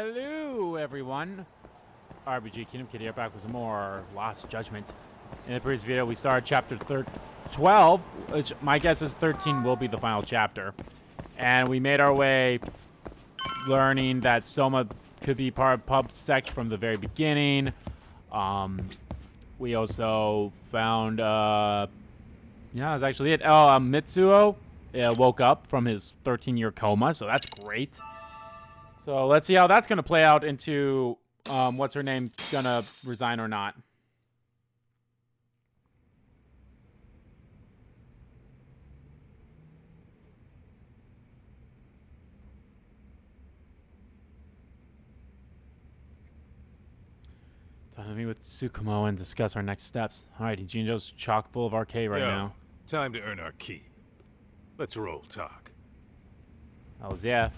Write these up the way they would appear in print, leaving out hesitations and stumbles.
Hello, everyone. RBG Kingdom Kid here, back with some more Lost Judgment. In the previous video, we started chapter 12, which my guess is 13 will be the final chapter. And we made our way learning that Soma could be part of PubSec from the very beginning. We also found, yeah, that's actually it. Oh, Mitsuo woke up from his 13-year coma, so that's great. So let's see how that's going to play out into what's her name going to resign or not. Time to meet with Tsukumo and discuss our next steps. Alright, Jinjo's chock full of arcade right now. Time to earn our key. Let's roll talk. Oh, yeah.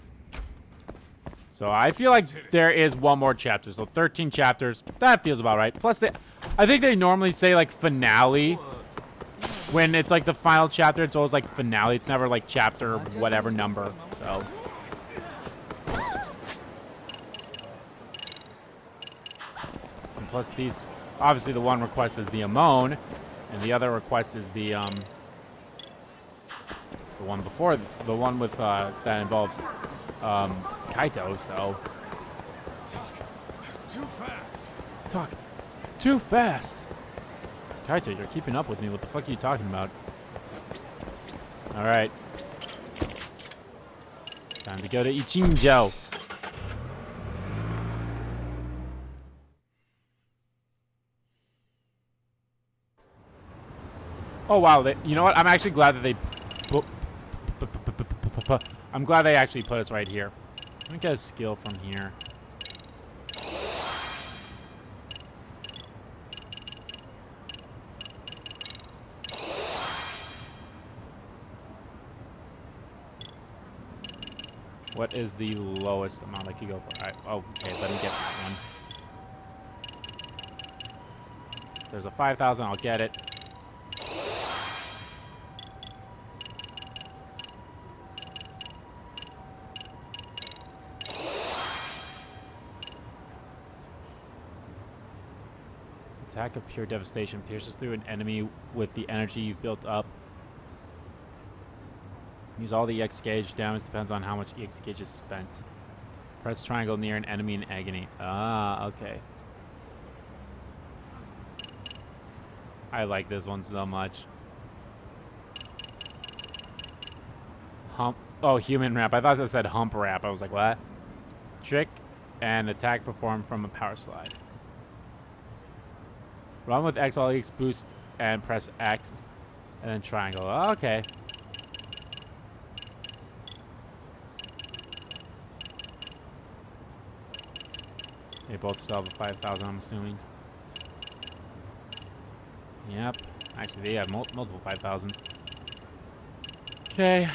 So I feel like there is one more chapter. So 13 chapters. That feels about right. Plus, I think they normally say, like, finale. When it's, like, the final chapter, it's always, like, finale. It's never, like, chapter whatever number. So. And plus, these... Obviously, the one request is the Amon. And the other request is the one before... The one with, that involves, Kaito, so... Too fast. Talk. Too fast. Kaito, you're keeping up with me. What the fuck are you talking about? Alright. Time to go to Ichinjo. Oh, wow. You know what? I'm actually glad that they... I'm glad they actually put us right here. Let me get a skill from here. What is the lowest amount I could go for? Okay, let me get that one. If there's a 5,000, I'll get it. Attack of pure devastation pierces through an enemy with the energy you've built up. Use all the EX gauge. Damage depends on how much EX gauge is spent. Press triangle near an enemy in agony. Ah, okay. I like this one so much. Hump. Oh, human wrap. I thought that said hump wrap. I was like, what? Trick and attack performed from a power slide. Run with X while EX boost and press X and then triangle. Oh, okay. They both still have a 5,000, I'm assuming. Yep. Actually, they have multiple 5,000s. Okay.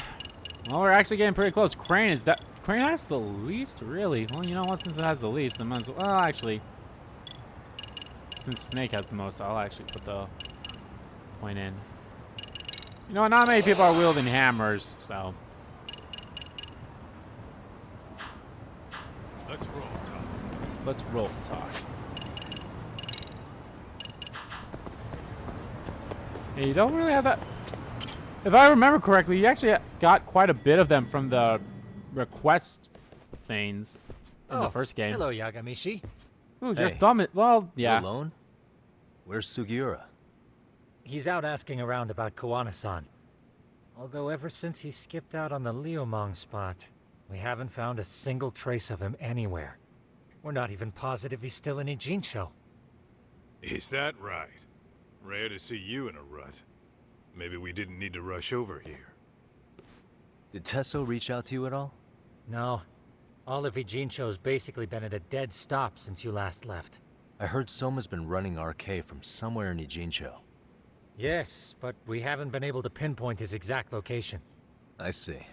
Well, we're actually getting pretty close. Crane has the least, really. Well, you know what? Since it has the least, I might as well. Well, actually. Since Snake has the most, I'll actually put the point in. You know what? Not many people are wielding hammers, so. Let's roll talk. Let's roll talk. Yeah, you don't really have that. If I remember correctly, you actually got quite a bit of them from the request things in the first game. Hello, Yagami-shi. Ooh, you're dumb. Well, yeah. You alone? Where's Sugiura? He's out asking around about Koana-san. Although ever since he skipped out on the Liumang spot, we haven't found a single trace of him anywhere. We're not even positive he's still in Ijincho. Is that right? Rare to see you in a rut. Maybe we didn't need to rush over here. Did Tesso reach out to you at all? No. All of Ijincho's basically been at a dead stop since you last left. I heard Soma's been running RK from somewhere in Ijincho. Yes, but we haven't been able to pinpoint his exact location. I see.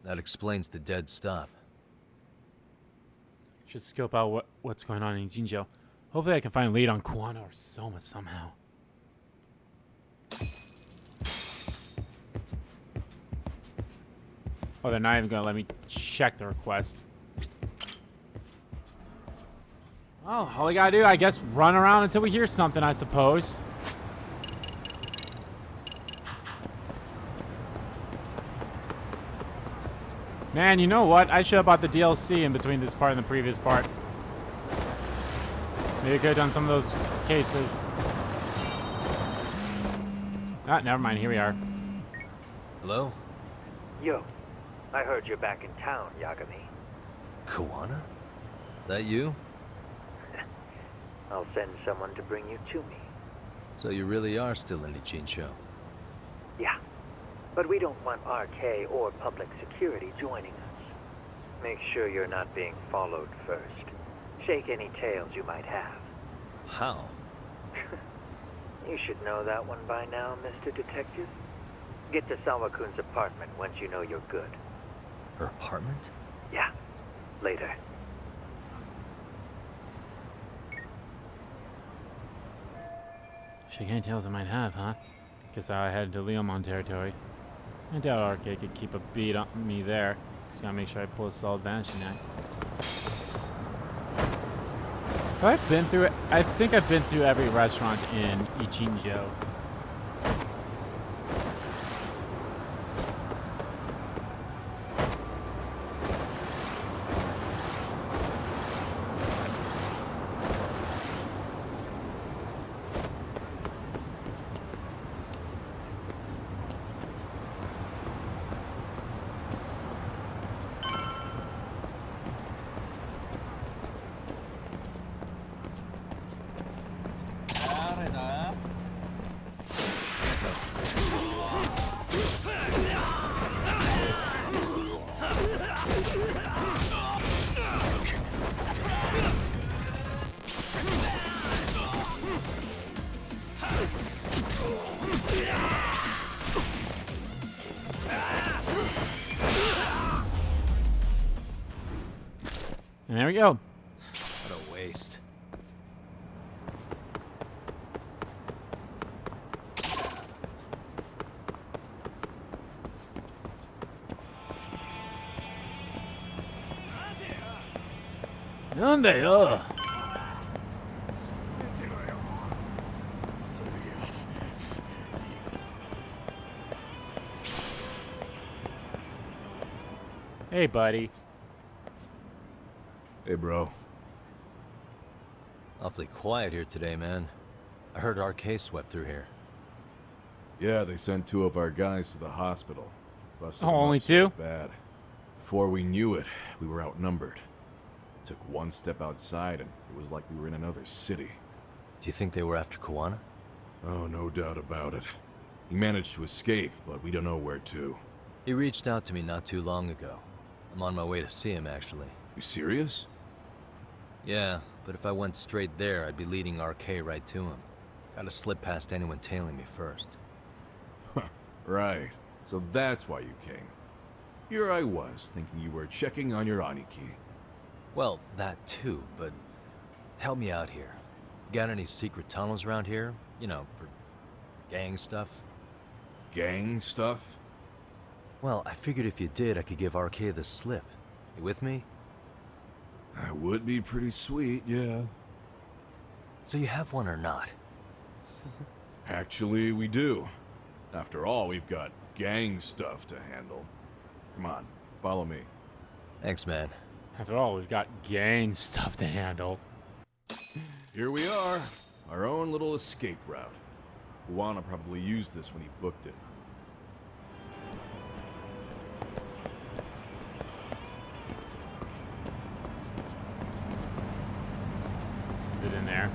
That explains the dead stop. Should scope out what's going on in Jinjo. Hopefully I can find a lead on Koana or Soma somehow. Oh, they're not even gonna let me check the request. Well, all we gotta do, I guess, run around until we hear something, I suppose. Man, you know what? I should have bought the DLC in between this part and the previous part. Maybe I could have done some of those cases. Ah, never mind. Here we are. Hello? Yo, I heard you're back in town, Yagami. Kawana? That you? I'll send someone to bring you to me. So you really are still in Ichincho? Yeah, but we don't want RK or public security joining us. Make sure you're not being followed first. Shake any tails you might have. How? You should know that one by now, Mr. Detective. Get to Sawa-kun's apartment once you know you're good. Her apartment? Yeah, later. Shake any tails I might have, huh? Guess I headed to Leomon territory. I doubt RK could keep a beat on me there. Just gotta make sure I pull a solid vanishing act. I've been through it. I think I've been through every restaurant in Ichinjo. And there we go. What a waste. Hey, buddy. Hey, bro. Awfully quiet here today, man. I heard RK swept through here. Yeah, they sent 2 of our guys to the hospital. Busted Oh, them only up so 2? bad. Before we knew it, we were outnumbered. Took one step outside and it was like we were in another city. Do you think they were after Kawana? Oh, no doubt about it. He managed to escape, but we don't know where to. He reached out to me not too long ago. I'm on my way to see him, actually. You serious? Yeah, but if I went straight there, I'd be leading RK right to him. Gotta slip past anyone tailing me first. Right. So that's why you came. Here I was, thinking you were checking on your Aniki. Well, that too, but help me out here. You got any secret tunnels around here? You know, for gang stuff? Gang stuff? Well, I figured if you did, I could give RK the slip. You with me? That would be pretty sweet, yeah. So you have one or not? Actually, we do. After all, we've got gang stuff to handle. Come on, follow me. Thanks, man. After all, we've got gang stuff to handle. Here we are, our own little escape route. Kawana probably used this when he booked it. Is it in there?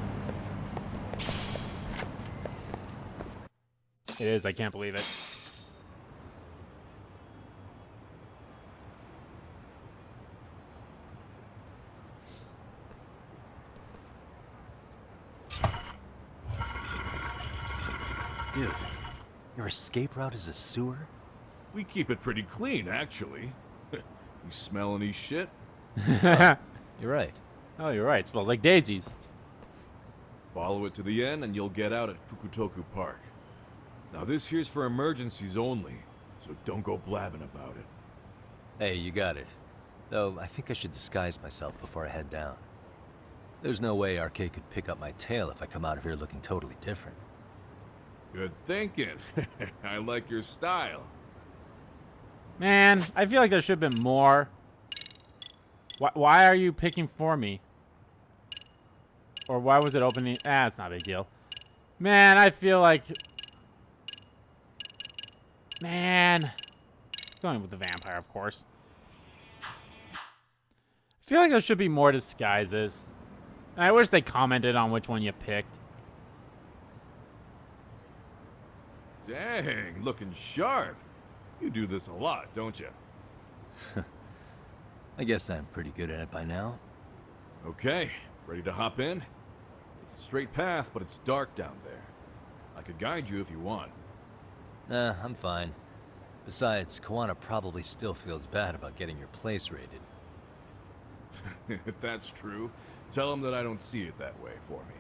It is. I can't believe it. Dude, your escape route is a sewer? We keep it pretty clean, actually. You smell any shit? You're right. Oh, you're right. It smells like daisies. Follow it to the end and you'll get out at Fukutoku Park. Now this here's for emergencies only, so don't go blabbing about it. Hey, you got it. Though, I think I should disguise myself before I head down. There's no way RK could pick up my tail if I come out of here looking totally different. Good thinking. I like your style. Man, I feel like there should have been more. Why are you picking for me? Or why was it opening? Ah, it's not a big deal. Man, I feel like... Man. Going with the vampire, of course. I feel like there should be more disguises. And I wish they commented on which one you picked. Dang, looking sharp. You do this a lot, don't you? I guess I'm pretty good at it by now. Okay, ready to hop in? It's a straight path, but it's dark down there. I could guide you if you want. Nah, I'm fine. Besides, Koana probably still feels bad about getting your place raided. If that's true, tell him that I don't see it that way for me.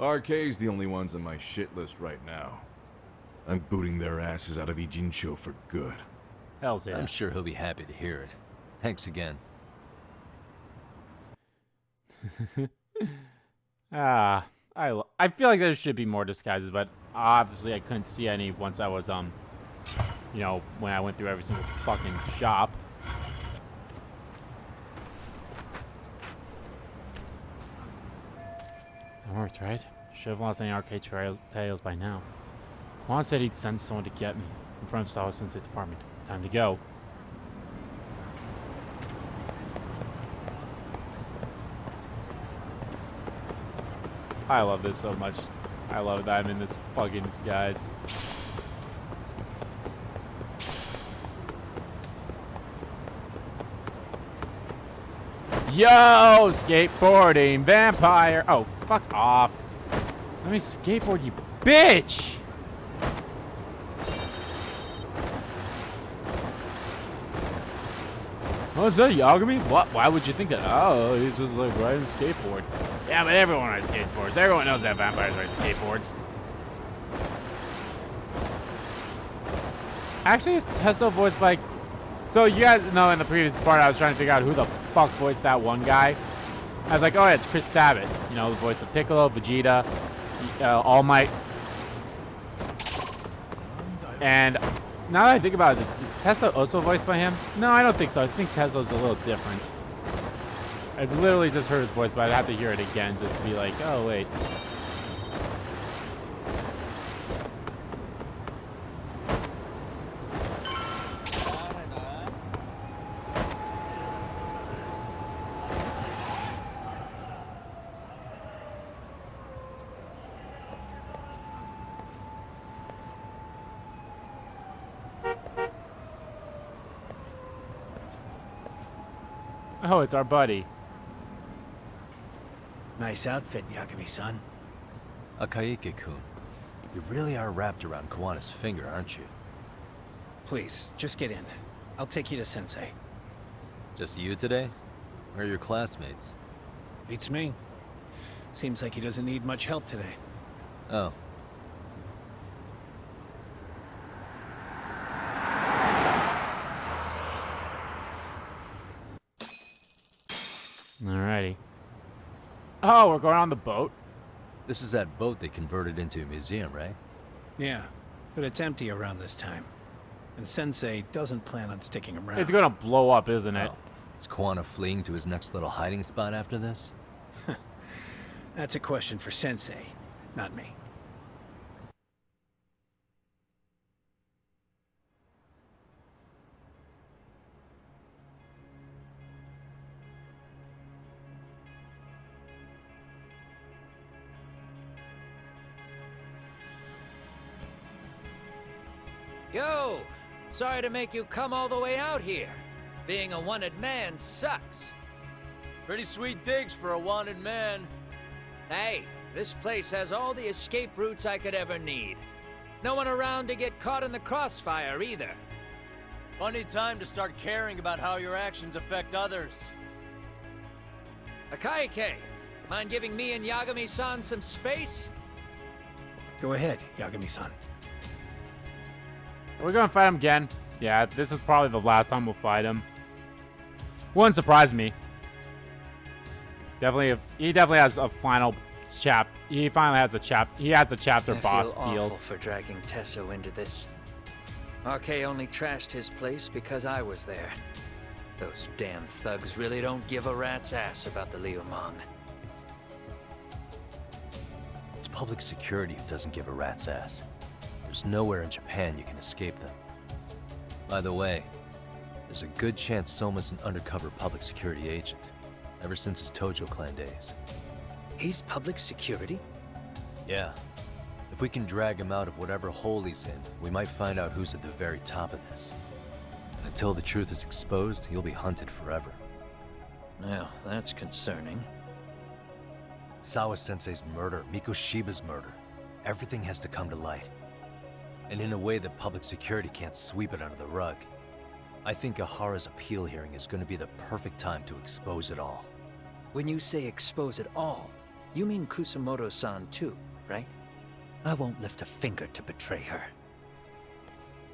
RK's the only ones on my shit list right now. I'm booting their asses out of Ijincho for good. Hell's yeah. I'm sure he'll be happy to hear it. Thanks again. I feel like there should be more disguises, but obviously I couldn't see any once I was you know, when I went through every single fucking shop. That worked, right? Should have lost any arcade tails by now. Quan said he'd send someone to get me in front of Sawa Sensei's apartment. Time to go. I love this so much. I love that I'm in this fucking disguise. Yo, skateboarding vampire. Oh, fuck off. Let me skateboard, you bitch. Oh, is that Yagami? What? Why would you think that? Oh, he's just like riding a skateboard. Yeah, but everyone rides skateboards. Everyone knows that vampires ride skateboards. Actually, is Tesso voiced by... So you guys know in the previous part I was trying to figure out who the fuck voiced that one guy. I was like, oh yeah, it's Chris Sabat. You know, the voice of Piccolo, Vegeta, All Might. And now that I think about it, is Tesso also voiced by him? No, I don't think so. I think Tesso's a little different. I've literally just heard his voice, but I'd have to hear it again just to be like, oh wait. Oh, it's our buddy. Nice outfit, Yagami-san. Akaike-kun, you really are wrapped around Koana's finger, aren't you? Please, just get in. I'll take you to Sensei. Just you today? Where are your classmates? Beats me. Seems like he doesn't need much help today. Oh. Alrighty. Oh, we're going on the boat? This is that boat they converted into a museum, right? Yeah, but it's empty around this time. And Sensei doesn't plan on sticking around. It's gonna blow up, isn't it? Oh. Is Koana fleeing to his next little hiding spot after this? That's a question for Sensei, not me. Yo! Sorry to make you come all the way out here. Being a wanted man sucks. Pretty sweet digs for a wanted man. Hey, this place has all the escape routes I could ever need. No one around to get caught in the crossfire either. Funny time to start caring about how your actions affect others. Akaike, mind giving me and Yagami-san some space? Go ahead, Yagami-san. Are we gonna fight him again? Yeah, this is probably the last time we'll fight him. Wouldn't surprise me. Definitely, he definitely has a final chap. He finally has a chap. He has a chapter boss I feel feel. awful for dragging Tesso into this. RK only trashed his place because I was there. Those damn thugs really don't give a rat's ass about the Liumang. It's public security who doesn't give a rat's ass. There's nowhere in Japan you can escape them. By the way, there's a good chance Soma's an undercover public security agent, ever since his Tojo clan days. He's public security? Yeah. If we can drag him out of whatever hole he's in, we might find out who's at the very top of this. Until the truth is exposed, he'll be hunted forever. Well, that's concerning. Sawa-sensei's murder, Mikoshiba's murder. Everything has to come to light. And in a way that public security can't sweep it under the rug. I think Ahara's appeal hearing is going to be the perfect time to expose it all. When you say expose it all, you mean Kusamoto-san too, right? I won't lift a finger to betray her.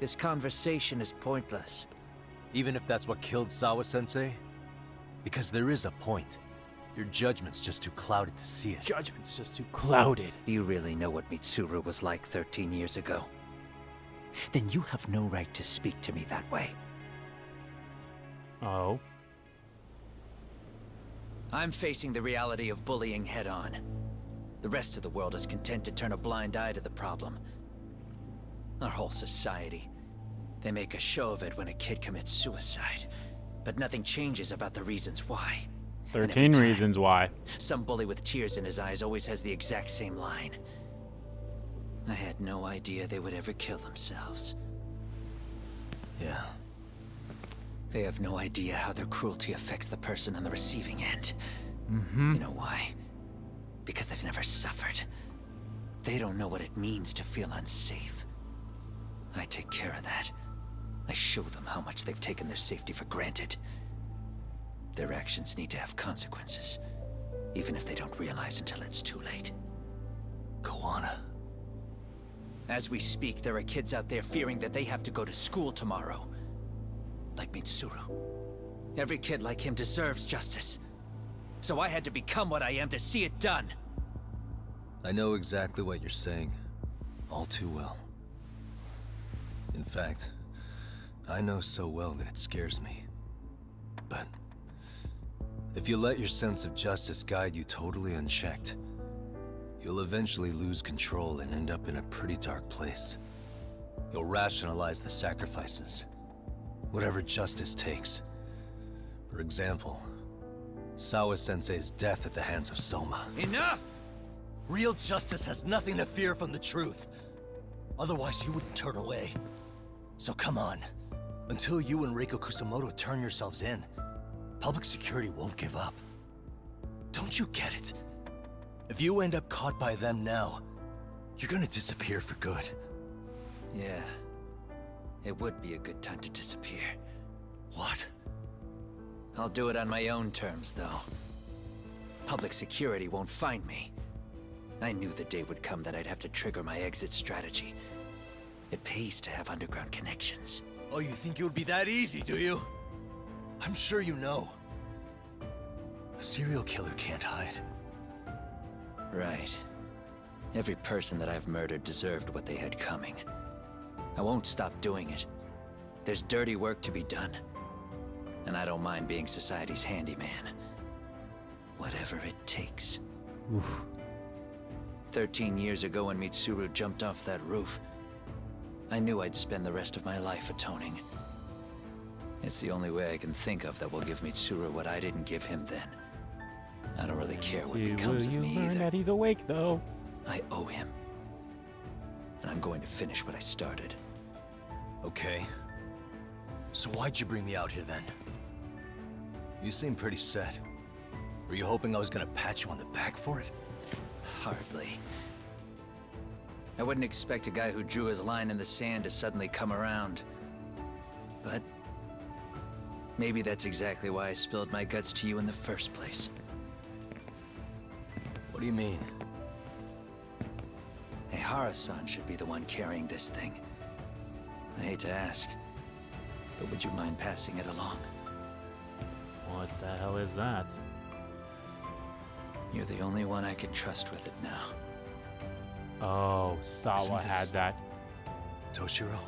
This conversation is pointless. Even if that's what killed Sawa-sensei? Because there is a point. Your judgment's just too clouded to see it. Judgment's just too clouded. Do you really know what Mitsuru was like 13 years ago? Then you have no right to speak to me that way. Oh. I'm facing the reality of bullying head-on. The rest of the world is content to turn a blind eye to the problem. Our whole society. They make a show of it when a kid commits suicide. But nothing changes about the reasons why. 13 reasons why. Some bully with tears in his eyes always has the exact same line. I had no idea they would ever kill themselves. Yeah. They have no idea how their cruelty affects the person on the receiving end. Mm-hmm. You know why? Because they've never suffered. They don't know what it means to feel unsafe. I take care of that. I show them how much they've taken their safety for granted. Their actions need to have consequences, even if they don't realize until it's too late. Koana. As we speak, there are kids out there fearing that they have to go to school tomorrow. Like Mitsuru. Every kid like him deserves justice. So I had to become what I am to see it done. I know exactly what you're saying. All too well. In fact, I know so well that it scares me. But if you let your sense of justice guide you totally unchecked, you'll eventually lose control and end up in a pretty dark place. You'll rationalize the sacrifices. Whatever justice takes. For example, Sawa-sensei's death at the hands of Soma. Enough! Real justice has nothing to fear from the truth. Otherwise, you wouldn't turn away. So come on. Until you and Reiko Kusamoto turn yourselves in, public security won't give up. Don't you get it? If you end up caught by them now, you're gonna disappear for good. Yeah. It would be a good time to disappear. What? I'll do it on my own terms, though. Public security won't find me. I knew the day would come that I'd have to trigger my exit strategy. It pays to have underground connections. Oh, you think it would be that easy, do you? I'm sure you know. A serial killer can't hide. Right. Every person that I've murdered deserved what they had coming. I won't stop doing it. There's dirty work to be done. And I don't mind being society's handyman. Whatever it takes. Oof. 13 years ago when Mitsuru jumped off that roof, I knew I'd spend the rest of my life atoning. It's the only way I can think of that will give Mitsuru what I didn't give him then. I don't really care what becomes of me either. That he's awake, though. I owe him. And I'm going to finish what I started. Okay. So why'd you bring me out here then? You seem pretty set. Were you hoping I was gonna pat you on the back for it? Hardly. I wouldn't expect a guy who drew his line in the sand to suddenly come around. But maybe that's exactly why I spilled my guts to you in the first place. What do you mean? Ehara-san should be the one carrying this thing. I hate to ask, but would you mind passing it along? What the hell is that? You're the only one I can trust with it now. Oh, Sawa Isn't had this- that. Toshiro?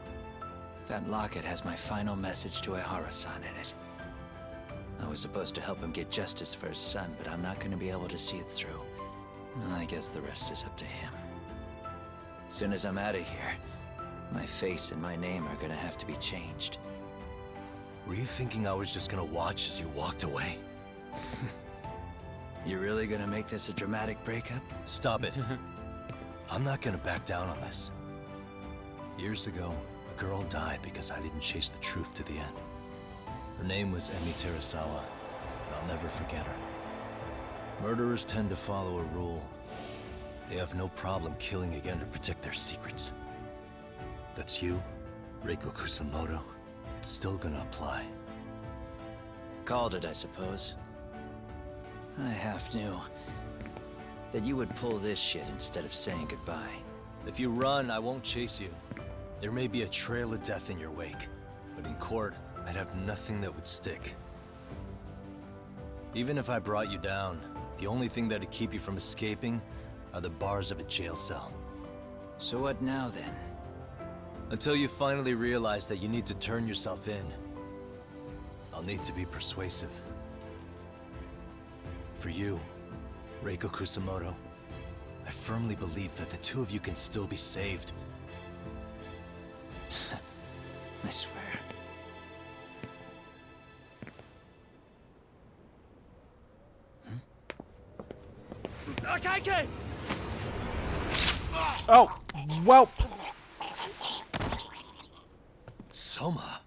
That locket has my final message to Ehara-san in it. I was supposed to help him get justice for his son, but I'm not going to be able to see it through. I guess the rest is up to him. Soon as I'm out of here, my face and my name are going to have to be changed. Were you thinking I was just gonna watch as you walked away? You really going to make this a dramatic breakup? Stop it. I'm not gonna back down on this. Years ago, a girl died because I didn't chase the truth to the end. Her name was Emi Terasawa, and I'll never forget her. Murderers tend to follow a rule. They have no problem killing again to protect their secrets. That's you, Reiko Kusamoto. It's still gonna apply. Called it, I suppose. I half knew that you would pull this shit instead of saying goodbye. If you run, I won't chase you. There may be a trail of death in your wake, but in court, I'd have nothing that would stick. Even if I brought you down, the only thing that'd keep you from escaping are the bars of a jail cell. So what now, then? Until you finally realize that you need to turn yourself in, I'll need to be persuasive. For you, Reiko Kusamoto, I firmly believe that the two of you can still be saved. I swear. Oh, well. Soma.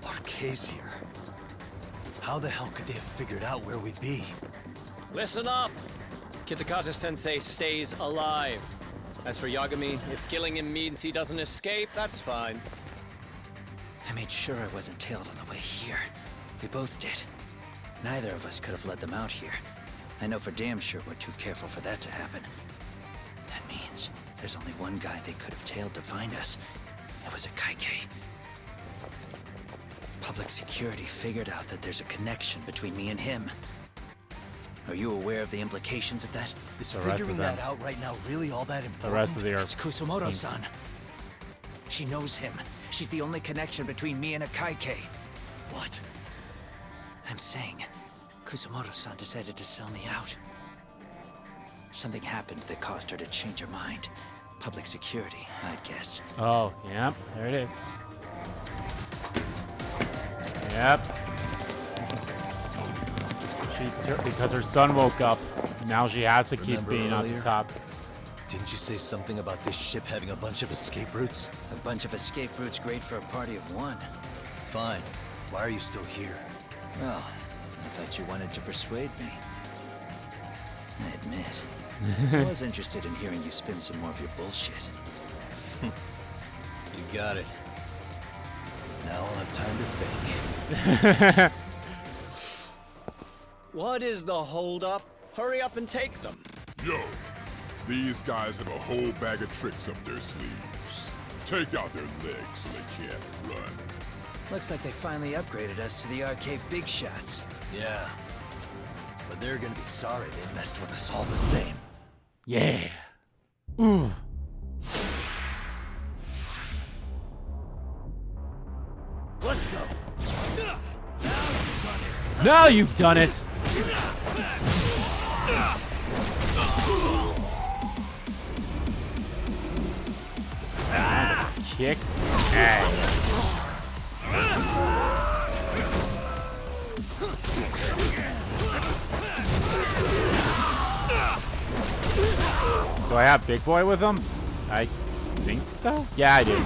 Arcay's here. How the hell could they have figured out where we'd be? Listen up! Kitakata-sensei stays alive. As for Yagami, if killing him means he doesn't escape, that's fine. I made sure I wasn't tailed on the way here. We both did. Neither of us could have led them out here. I know for damn sure we're too careful for that to happen. That means there's only one guy they could have tailed to find us. It was a Kaike. Public security figured out that there's a connection between me and him. Are you aware of the implications of that? Is The rest of figuring them. that out right now really all that The important? rest of the It's Earth. Kusumoto-san. She knows him. She's the only connection between me and a Kaike. What? I'm saying, Kusumoto-san decided to sell me out. Something happened that caused her to change her mind. Public security, I'd guess. Oh, yep. There it is. Yep. Because her son woke up. Now she has to keep Remember being on the earlier? top. Didn't you say something about this ship having a bunch of escape routes? A bunch of escape routes great for a party of one. Fine. Why are you still here? Well, I thought you wanted to persuade me. I admit, I was interested in hearing you spin some more of your bullshit. You got it. Now I'll have time to think. What is the holdup? Hurry up and take them. Yo, these guys have a whole bag of tricks up their sleeves. Take out their legs so they can't run. Looks like they finally upgraded us to the arcade big shots. Yeah. But they're gonna be sorry they messed with us all the same. Yeah. Ooh. Let's go. Now you've done it. And a kick. Hey. Do I have Big Boy with him? I think so. Yeah, I do.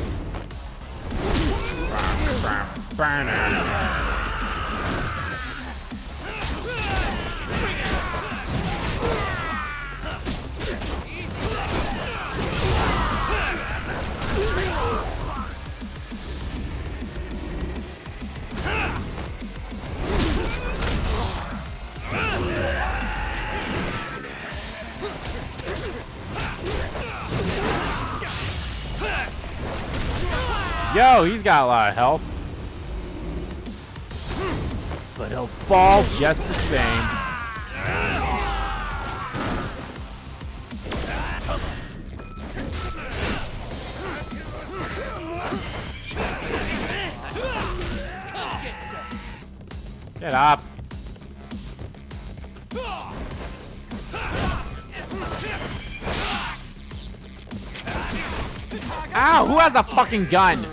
Yo, he's got a lot of health. But but he'll fall just the same. Get up. Ow, who has a fucking gun?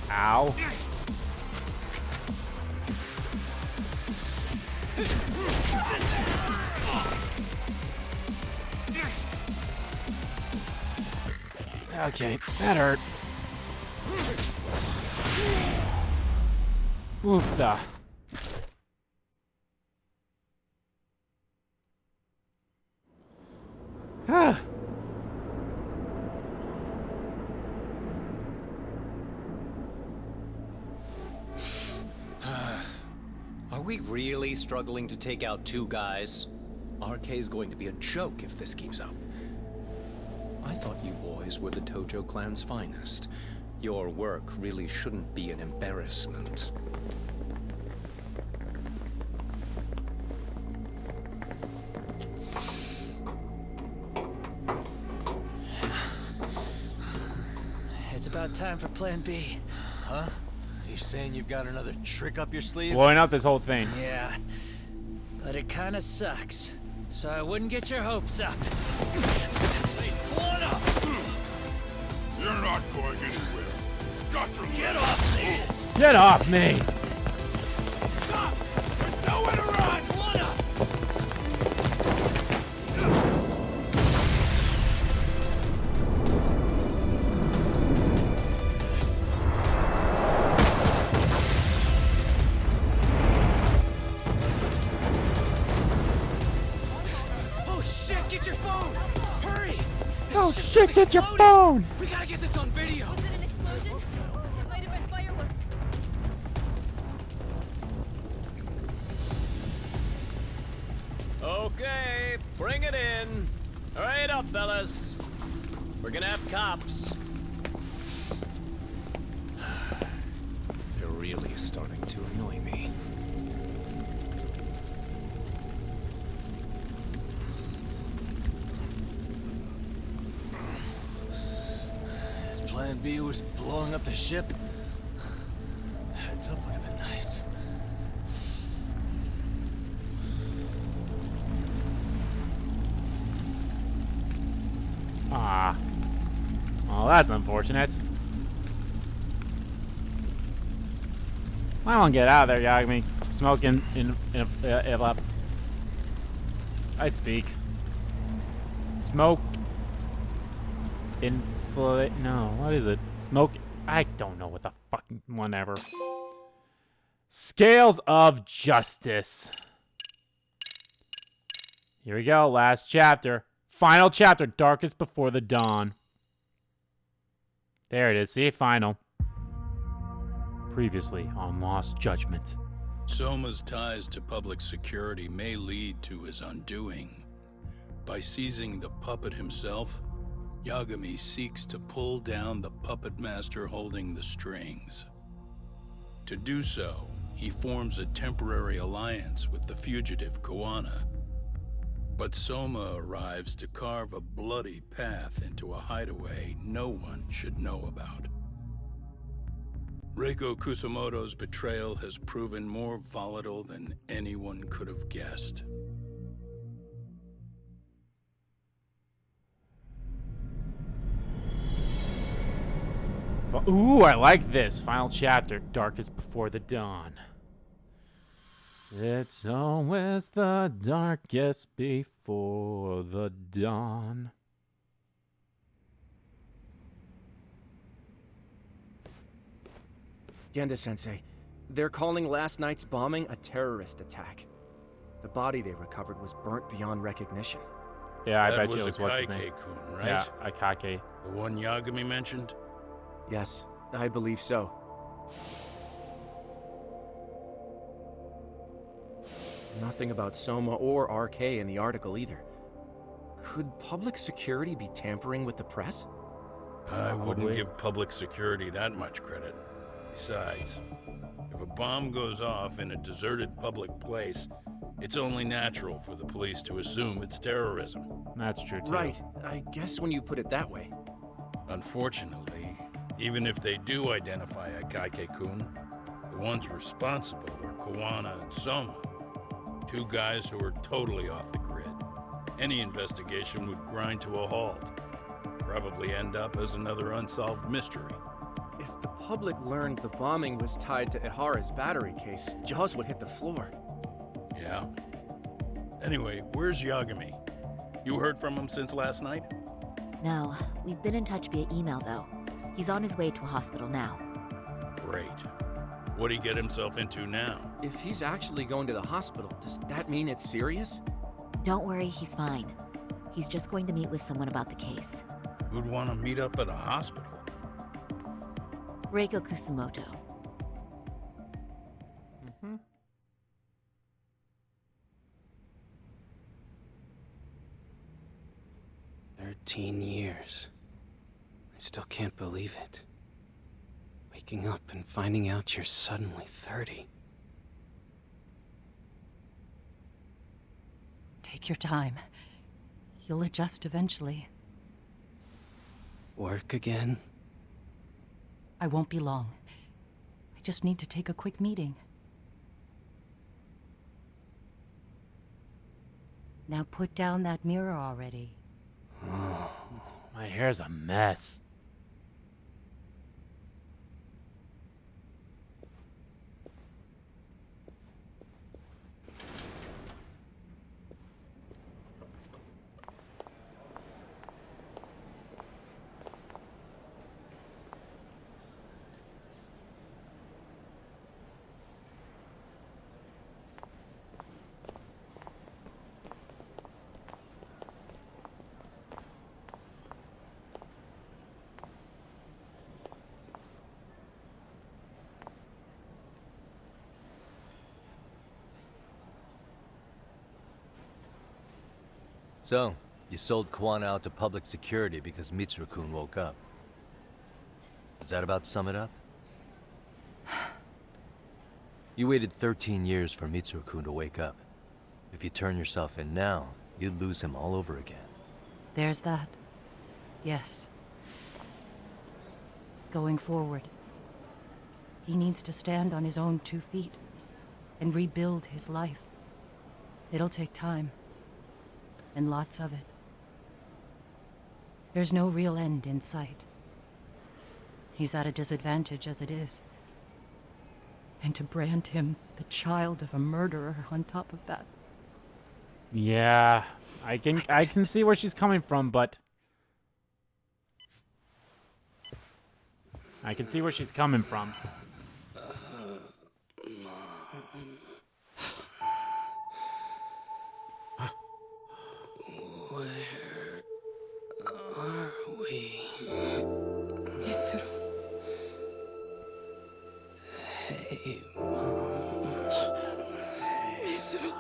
Ow. Okay, that hurt. Oofda. Ah. Are we really struggling to take out two guys? RK's going to be a joke if this keeps up. I thought you boys were the Tojo clan's finest. Your work really shouldn't be an embarrassment. It's about time for Plan B. Huh? You saying you've got another trick up your sleeve? Blowing up this whole thing. Yeah, but it kinda sucks. So I wouldn't get your hopes up. You're not going anywhere. Got your Get off me! Get off me! Stop! There's nowhere to run! Oh shit, get your phone! Hurry! Oh shit, get your phone! We gotta get this on video! Was it an explosion? It might have been fireworks. Okay, bring it in. Hurry it up, fellas. We're gonna have cops. They're really starting to annoy me. His plan B was blowing up the ship. Heads up would have been nice. Ah. Well, that's unfortunate. I won't get out of there, Yagami. Smoking I speak. Smoke. No, what is it? Smoke. I don't know what the fucking. Whatever. Scales of Justice. Here we go. Last chapter. Final chapter. Darkest Before the Dawn. There it is. See? Final. Previously on Lost Judgment. Soma's ties to public security may lead to his undoing. By seizing the puppet himself, Yagami seeks to pull down the puppet master holding the strings. To do so, he forms a temporary alliance with the fugitive Koana. But Soma arrives to carve a bloody path into a hideaway no one should know about. Reiko Kusamoto's betrayal has proven more volatile than anyone could have guessed. Ooh, I like this. Final chapter, darkest before the dawn. It's always the darkest before the dawn. Genda-sensei, they're calling last night's bombing a terrorist attack. The body they recovered was burnt beyond recognition. Yeah, I That bet you was it was what's his name. Akaike-kun, right? Yeah, Akake. The one Yagami mentioned? Yes, I believe so. Nothing about Soma or RK in the article either. Could public security be tampering with the press? I wouldn't give public security that much credit. Besides, if a bomb goes off in a deserted public place, it's only natural for the police to assume it's terrorism. That's true, too. Right, I guess when you put it that way. Unfortunately, even if they do identify Akaike-kun, the ones responsible are Kawana and Soma. Two guys who are totally off the grid. Any investigation would grind to a halt. Probably end up as another unsolved mystery. If the public learned the bombing was tied to Ihara's battery case, jaws would hit the floor. Yeah. Anyway, where's Yagami? You heard from him since last night? No, we've been in touch via email, though. He's on his way to a hospital now. Great. What'd he get himself into now? If he's actually going to the hospital, does that mean it's serious? Don't worry, he's fine. He's just going to meet with someone about the case. Who'd want to meet up at a hospital? Reiko Kusumoto. 13 years. I still can't believe it. Waking up and finding out you're suddenly 30. Take your time. You'll adjust eventually. Work again? I won't be long. I just need to take a quick meeting. Now put down that mirror already. My hair's a mess. So, you sold Kawana out to public security because Mitsuru-kun woke up. Does that about sum it up? You waited 13 years for Mitsuru-kun to wake up. If you turn yourself in now, you'd lose him all over again. There's that. Yes. Going forward, he needs to stand on his own 2 feet and rebuild his life. It'll take time. And lots of it. There's no real end in sight. He's at a disadvantage as it is. And to brand him the child of a murderer on top of that. Yeah, I can see where she's coming from, but I can see where she's coming from. Mitsuru. Hey, Mom. Mitsuru.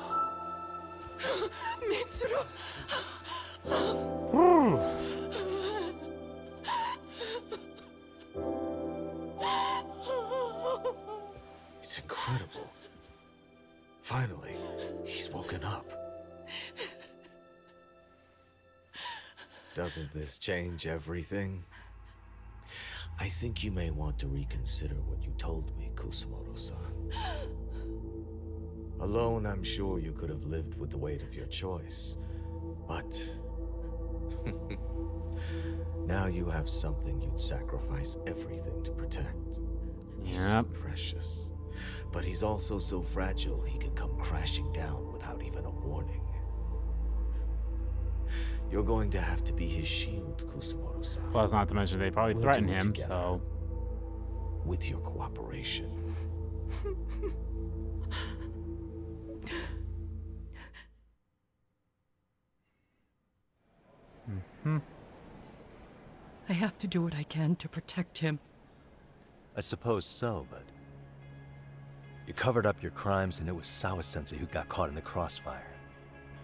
Mitsuru. It's incredible. Finally, he's woken up. Doesn't this change everything? I think you may want to reconsider what you told me, Kusumoto-san. Alone, I'm sure you could have lived with the weight of your choice. But Now you have something you'd sacrifice everything to protect. He's so precious, but he's also so fragile he could come crashing down without even a warning. You're going to have to be his shield, Kusumoto-san. Plus, not to mention they probably threaten him, together, so... with your cooperation. I have to do what I can to protect him. I suppose so, but... You covered up your crimes and it was Sawa-sensei who got caught in the crossfire.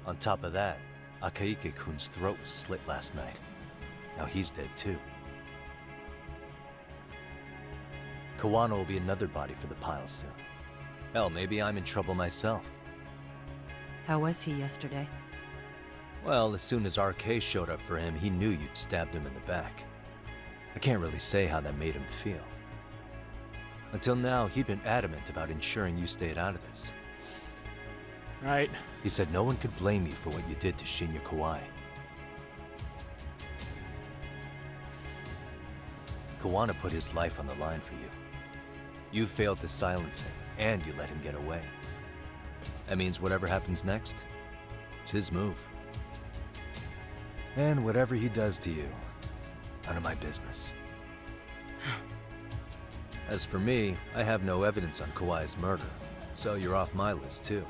On top of that, Akaike-kun's throat was slit last night. Now he's dead too. Kawano will be another body for the pile soon. Hell, maybe I'm in trouble myself. How was he yesterday? Well, as soon as RK showed up for him, he knew you'd stabbed him in the back. I can't really say how that made him feel. Until now, he'd been adamant about ensuring you stayed out of this. Right. He said no one could blame you for what you did to Shinya Kawai. Kawano put his life on the line for you. You failed to silence him, and you let him get away. That means whatever happens next, it's his move. And whatever he does to you, none of my business. As for me, I have no evidence on Kawai's murder, so you're off my list too.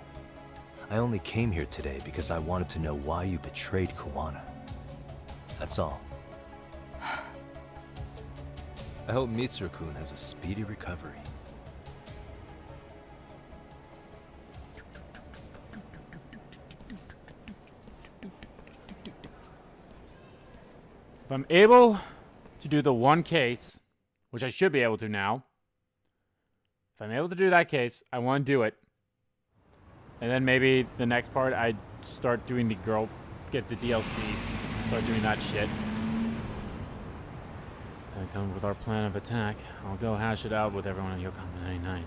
I only came here today because I wanted to know why you betrayed Kawano. That's all. I hope Mitsuru-kun has a speedy recovery. If I'm able to do the one case, which I should be able to now, if I'm able to do that case, I want to do it. And then maybe the next part, I start doing the girl, get the DLC, start doing that shit. So I come with our plan of attack. I'll go hash it out with everyone in Yokohama 99.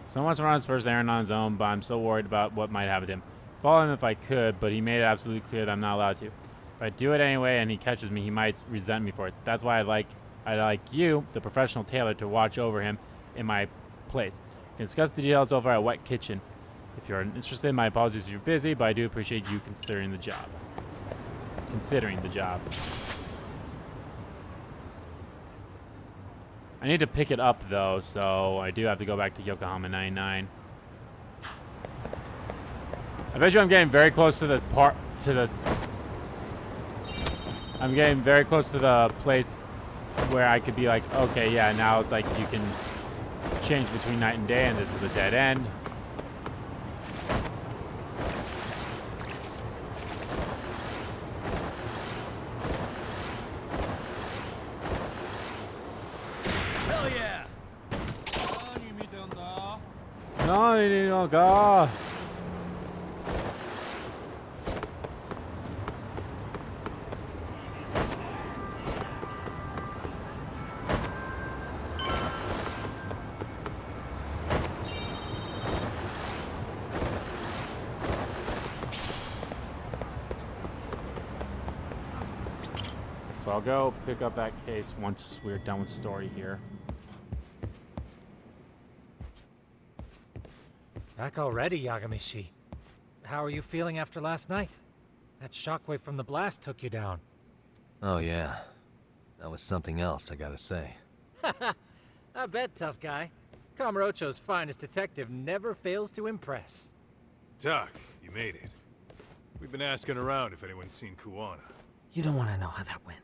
Someone wants to run his first errand on his own, but I'm so worried about what might happen to him. Follow him if I could, but he made it absolutely clear that I'm not allowed to. If I do it anyway and he catches me, he might resent me for it. That's why I like you, the professional tailor, to watch over him in my place. You can discuss the details over at Wet Kitchen. If you're interested, my apologies if you're busy, but I do appreciate you considering the job. I need to pick it up though, so I do have to go back to Yokohama 99. I bet you I'm getting very close to the I'm getting very close to the place where I could be like, okay, yeah, now it's like you can change between night and day and this is a dead end. Hell yeah! God. So I'll go pick up that case once we're done with story here. Back already, Yagami-shi. How are you feeling after last night? That shockwave from the blast took you down. Oh yeah. That was something else, I gotta say. I bet, tough guy. Kamurocho's finest detective never fails to impress. Doc, you made it. We've been asking around if anyone's seen Kuwana. You don't want to know how that went.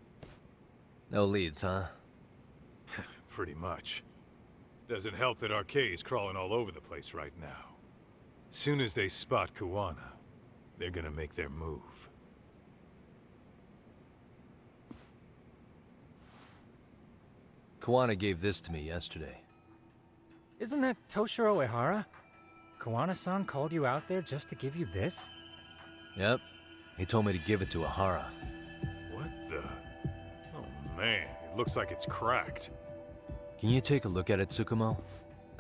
No leads, huh? Pretty much. Doesn't help that RK is crawling all over the place right now. Soon as they spot Kuwana, they're gonna make their move. Kawano gave this to me yesterday. Isn't that Toshiro Ehara? Kawana-san called you out there just to give you this? Yep. He told me to give it to Ehara. What the? Oh man, it looks like it's cracked. Can you take a look at it, Tsukumo?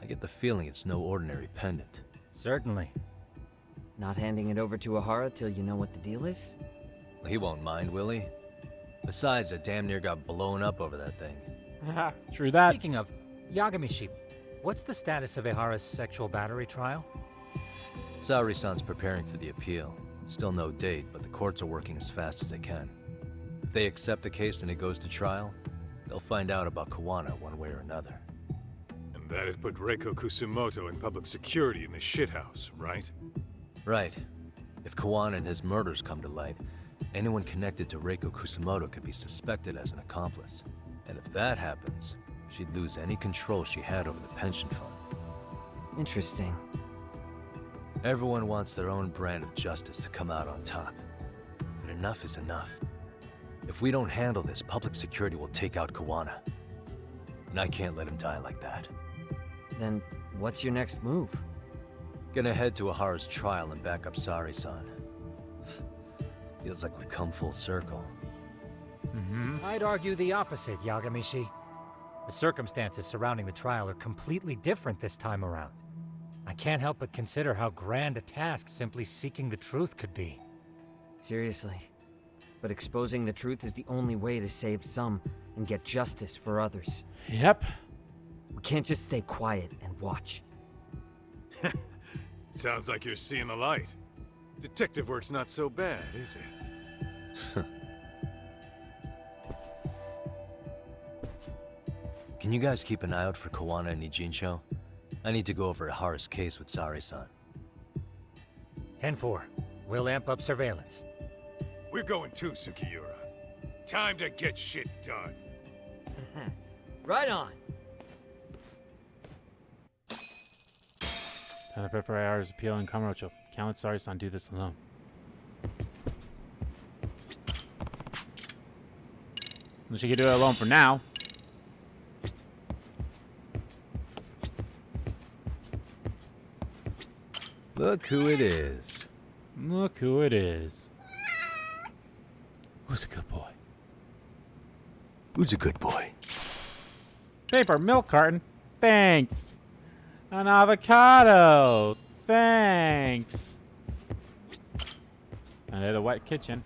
I get the feeling it's no ordinary pendant. Certainly. Not handing it over to Ahara till you know what the deal is? Well, he won't mind, will he? Besides, I damn near got blown up over that thing. True that. Speaking of, Yagami-shi, what's the status of Ehara's sexual battery trial? Saori-san's preparing for the appeal. Still no date, but the courts are working as fast as they can. If they accept the case and it goes to trial, they'll find out about Kawana one way or another. And that'd put Reiko Kusumoto in public security in the shithouse, right? Right. If Kawana and his murders come to light, anyone connected to Reiko Kusumoto could be suspected as an accomplice. And if that happens, she'd lose any control she had over the pension fund. Interesting. Everyone wants their own brand of justice to come out on top. But enough is enough. If we don't handle this, public security will take out Kawana. And I can't let him die like that. Then what's your next move? Gonna head to Ahara's trial and back up Saori-san. Feels like we've come full circle. I'd argue the opposite, Yagami-shi. The circumstances surrounding the trial are completely different this time around. I can't help but consider how grand a task simply seeking the truth could be. Seriously. But exposing the truth is the only way to save some and get justice for others. Yep. We can't just stay quiet and watch. Sounds like you're seeing the light. Detective work's not so bad, is it? Can you guys keep an eye out for Kawana and Ijincho? I need to go over Ahara's case with Saori-san. 10-4. We'll amp up surveillance. We're going too, Sukiura. Time to get shit done. Right on. Time to prepare for Ahara's appeal in Kamurocho. Can't let Saori-san do this alone. She can do it alone for now. Look who it is. Look who it is. Who's a good boy? Who's a good boy? Paper milk carton. Thanks. An avocado. Thanks. And there's the wet kitchen.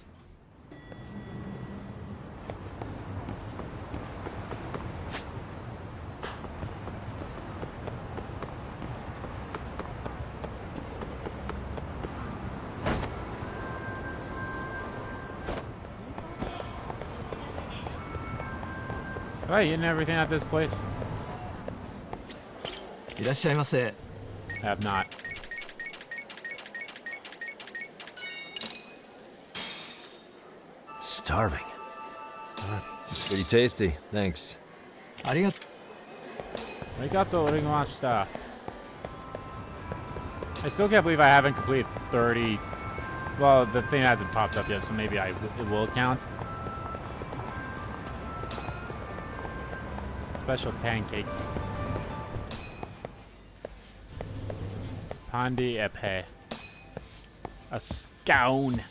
Have I eaten everything at this place? いらっしゃいませ。 I have not. Starving. It's pretty tasty. Thanks. ありがとう。 Arigato gozaimashita. I still can't believe I haven't completed 30. Well, the thing hasn't popped up yet, so maybe it will count. Special pancakes. Pandi epe. A scone.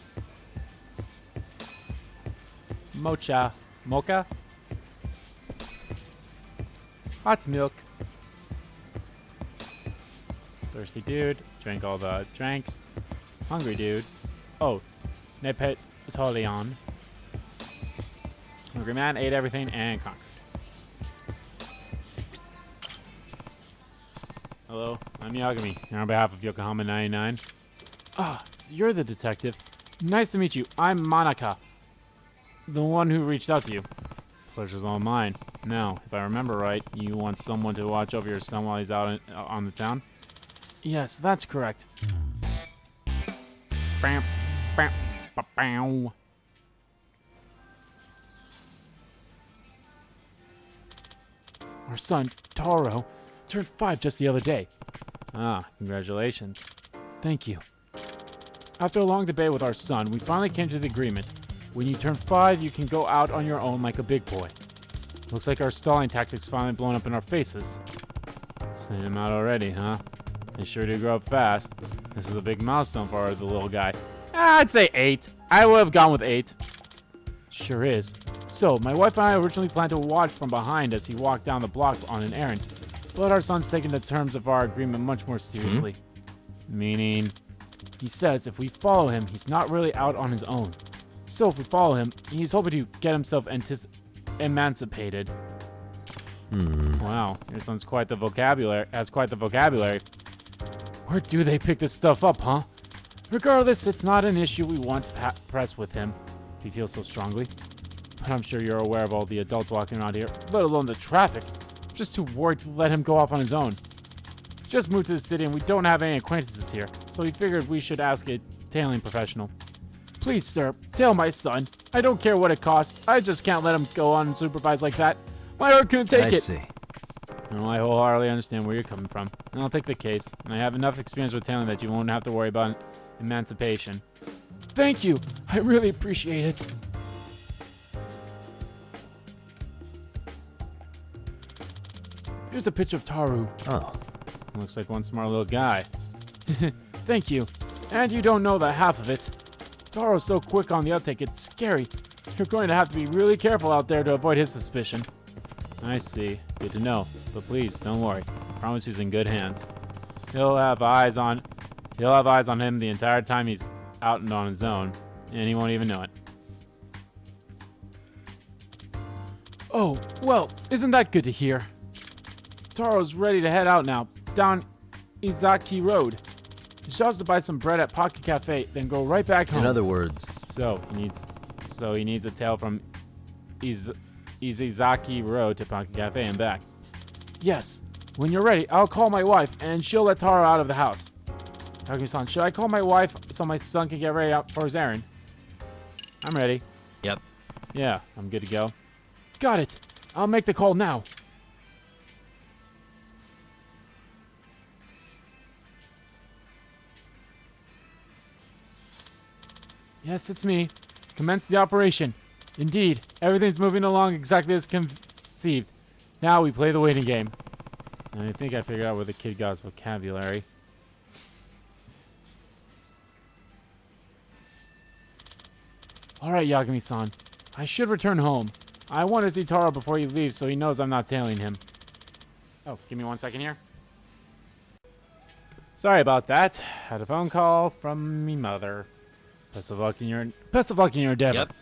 Mocha. Mocha? Hot milk. Thirsty dude. Drank all the drinks. Hungry dude. Oh. Nepetolion. Hungry man ate everything and conquered. Hello, I'm Yagami, here on behalf of Yokohama 99. Ah, so you're the detective. Nice to meet you. I'm Manaka, the one who reached out to you. Pleasure's all mine. Now, if I remember right, you want someone to watch over your son while he's out on the town? Yes, that's correct. Bam, bam, ba-bow. Our son, Taro, turned 5 just the other day. Ah, congratulations. Thank you. After a long debate with our son, we finally came to the agreement. When you turn 5, you can go out on your own like a big boy. Looks like our stalling tactics finally blown up in our faces. Sending him out already, huh? They sure do grow up fast. This is a big milestone for the little guy. I'd say 8. I would have gone with 8. Sure is. So, my wife and I originally planned to watch from behind as he walked down the block on an errand. but our son's taking the terms of our agreement much more seriously. Meaning, he says if we follow him, he's not really out on his own. So if we follow him, he's hoping to get himself emancipated. Wow, your son's quite the vocabulary. Has quite the vocabulary. Where do they pick this stuff up, huh? Regardless, it's not an issue we want to press with him. If he feels so strongly. But I'm sure you're aware of all the adults walking around here, let alone the traffic. I'm just too worried to let him go off on his own. Just moved to the city and we don't have any acquaintances here, so we figured we should ask a tailing professional. Please, sir, tail my son. I don't care what it costs. I just can't let him go unsupervised like that. My heart couldn't take it. I see. No, I wholeheartedly understand where you're coming from, and I'll take the case. And I have enough experience with tailing that you won't have to worry about emancipation. Thank you. I really appreciate it. Here's a picture of Taru. Oh. Looks like one smart little guy. Thank you. And you don't know the half of it. Taro's so quick on the uptake, it's scary. You're going to have to be really careful out there to avoid his suspicion. I see. Good to know. But please, don't worry. I promise he's in good hands. He'll have eyes on him the entire time he's out and on his own, and he won't even know it. Oh, well, isn't that good to hear? Taro's ready to head out now, down Izaki Road. His job's to buy some bread at Pocket Cafe, then go right back home. In other words... So, he needs a tail from Izaki Road to Pocket Cafe and back. Yes. When you're ready, I'll call my wife, and she'll let Taro out of the house. Yagami-san, should I call my wife so my son can get ready out for his errand? I'm ready. Yep. Yeah, I'm good to go. Got it. I'll make the call now. Yes, it's me. Commence the operation. Indeed, everything's moving along exactly as conceived. Now we play the waiting game. And I think I figured out where the kid got his vocabulary. Alright, Yagami-san. I should return home. I want to see Taro before he leaves so he knows I'm not tailing him. Oh, give me 1 second here. Sorry about that. Had a phone call from me mother. Best of luck in your endeavor. Yep.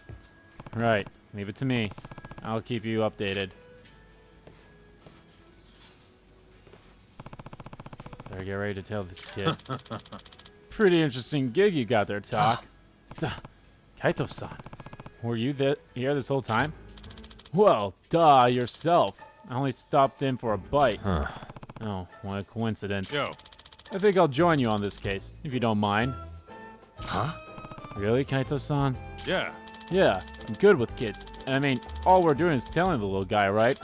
Right. Leave it to me. I'll keep you updated. Better get ready to tell this kid. Pretty interesting gig you got there, Talk. Kaito-san, were you here this whole time? Well, duh, yourself. I only stopped in for a bite. Huh. Oh, what a coincidence. Yo. I think I'll join you on this case, if you don't mind. Huh? Really, Kaito-san? Yeah. Yeah, I'm good with kids. And I mean, all we're doing is telling the little guy, right?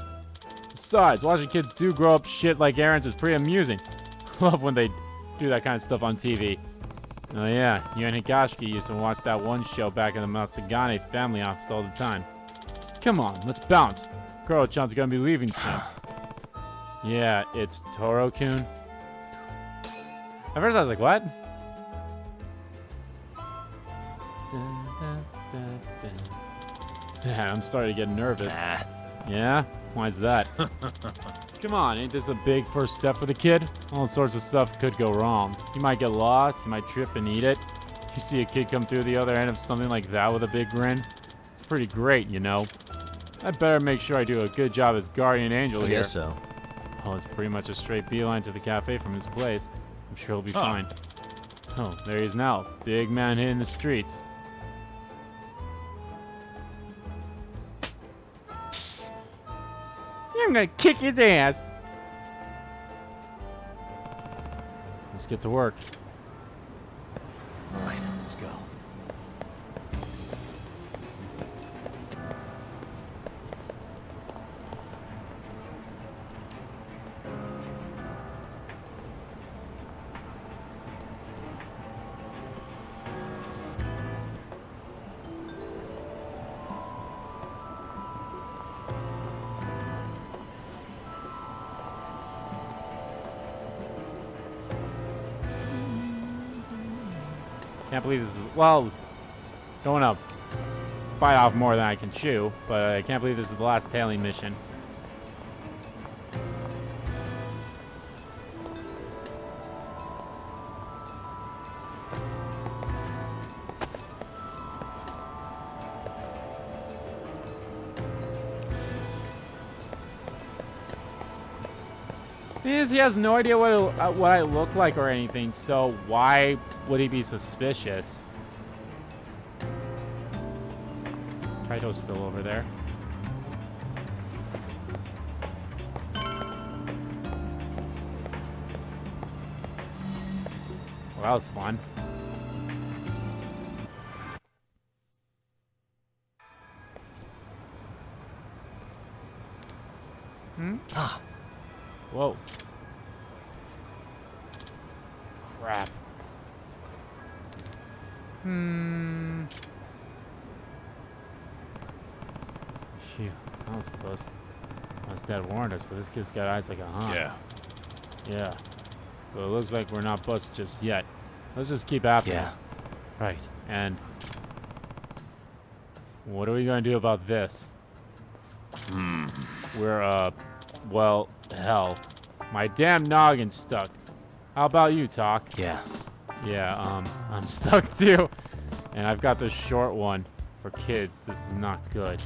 Besides, watching kids do grow up shit like errands is pretty amusing. Love when they do that kind of stuff on TV. Oh yeah, you and Higashiki used to watch that one show back in the Matsugane family office all the time. Come on, let's bounce. Kuro-chan's gonna be leaving soon. Yeah, it's Toro-kun. At first I was like, what? Yeah, I'm starting to get nervous. Yeah? Why's that? Come on, ain't this a big first step for the kid? All sorts of stuff could go wrong. You might get lost, you might trip and eat it. You see a kid come through the other end of something like that with a big grin. It's pretty great, you know. I better make sure I do a good job as guardian angel here. I guess so. Oh, it's pretty much a straight beeline to the cafe from his place. I'm sure he'll be fine. Oh, there he is now. Big man hitting the streets. I'm gonna kick his ass. Let's get to work. All right, let's go. Can't believe this is, well, don't want to bite off more than I can chew, but I can't believe this is the last tailing mission. Thing is, he has no idea what I look like or anything, so why would he be suspicious? Kaito's still over there. Well, that was fun. Ah. Whoa. Crap. Phew, that was close. Must Dad warned us, but this kid's got eyes like a hawk. Yeah. Yeah. But it looks like we're not busted just yet. Let's just keep after him. Right. And what are we going to do about this? We're, well, hell. My damn noggin's stuck. How about you, Talk? Yeah. Yeah, I'm stuck too. And I've got this short one for kids. This is not good.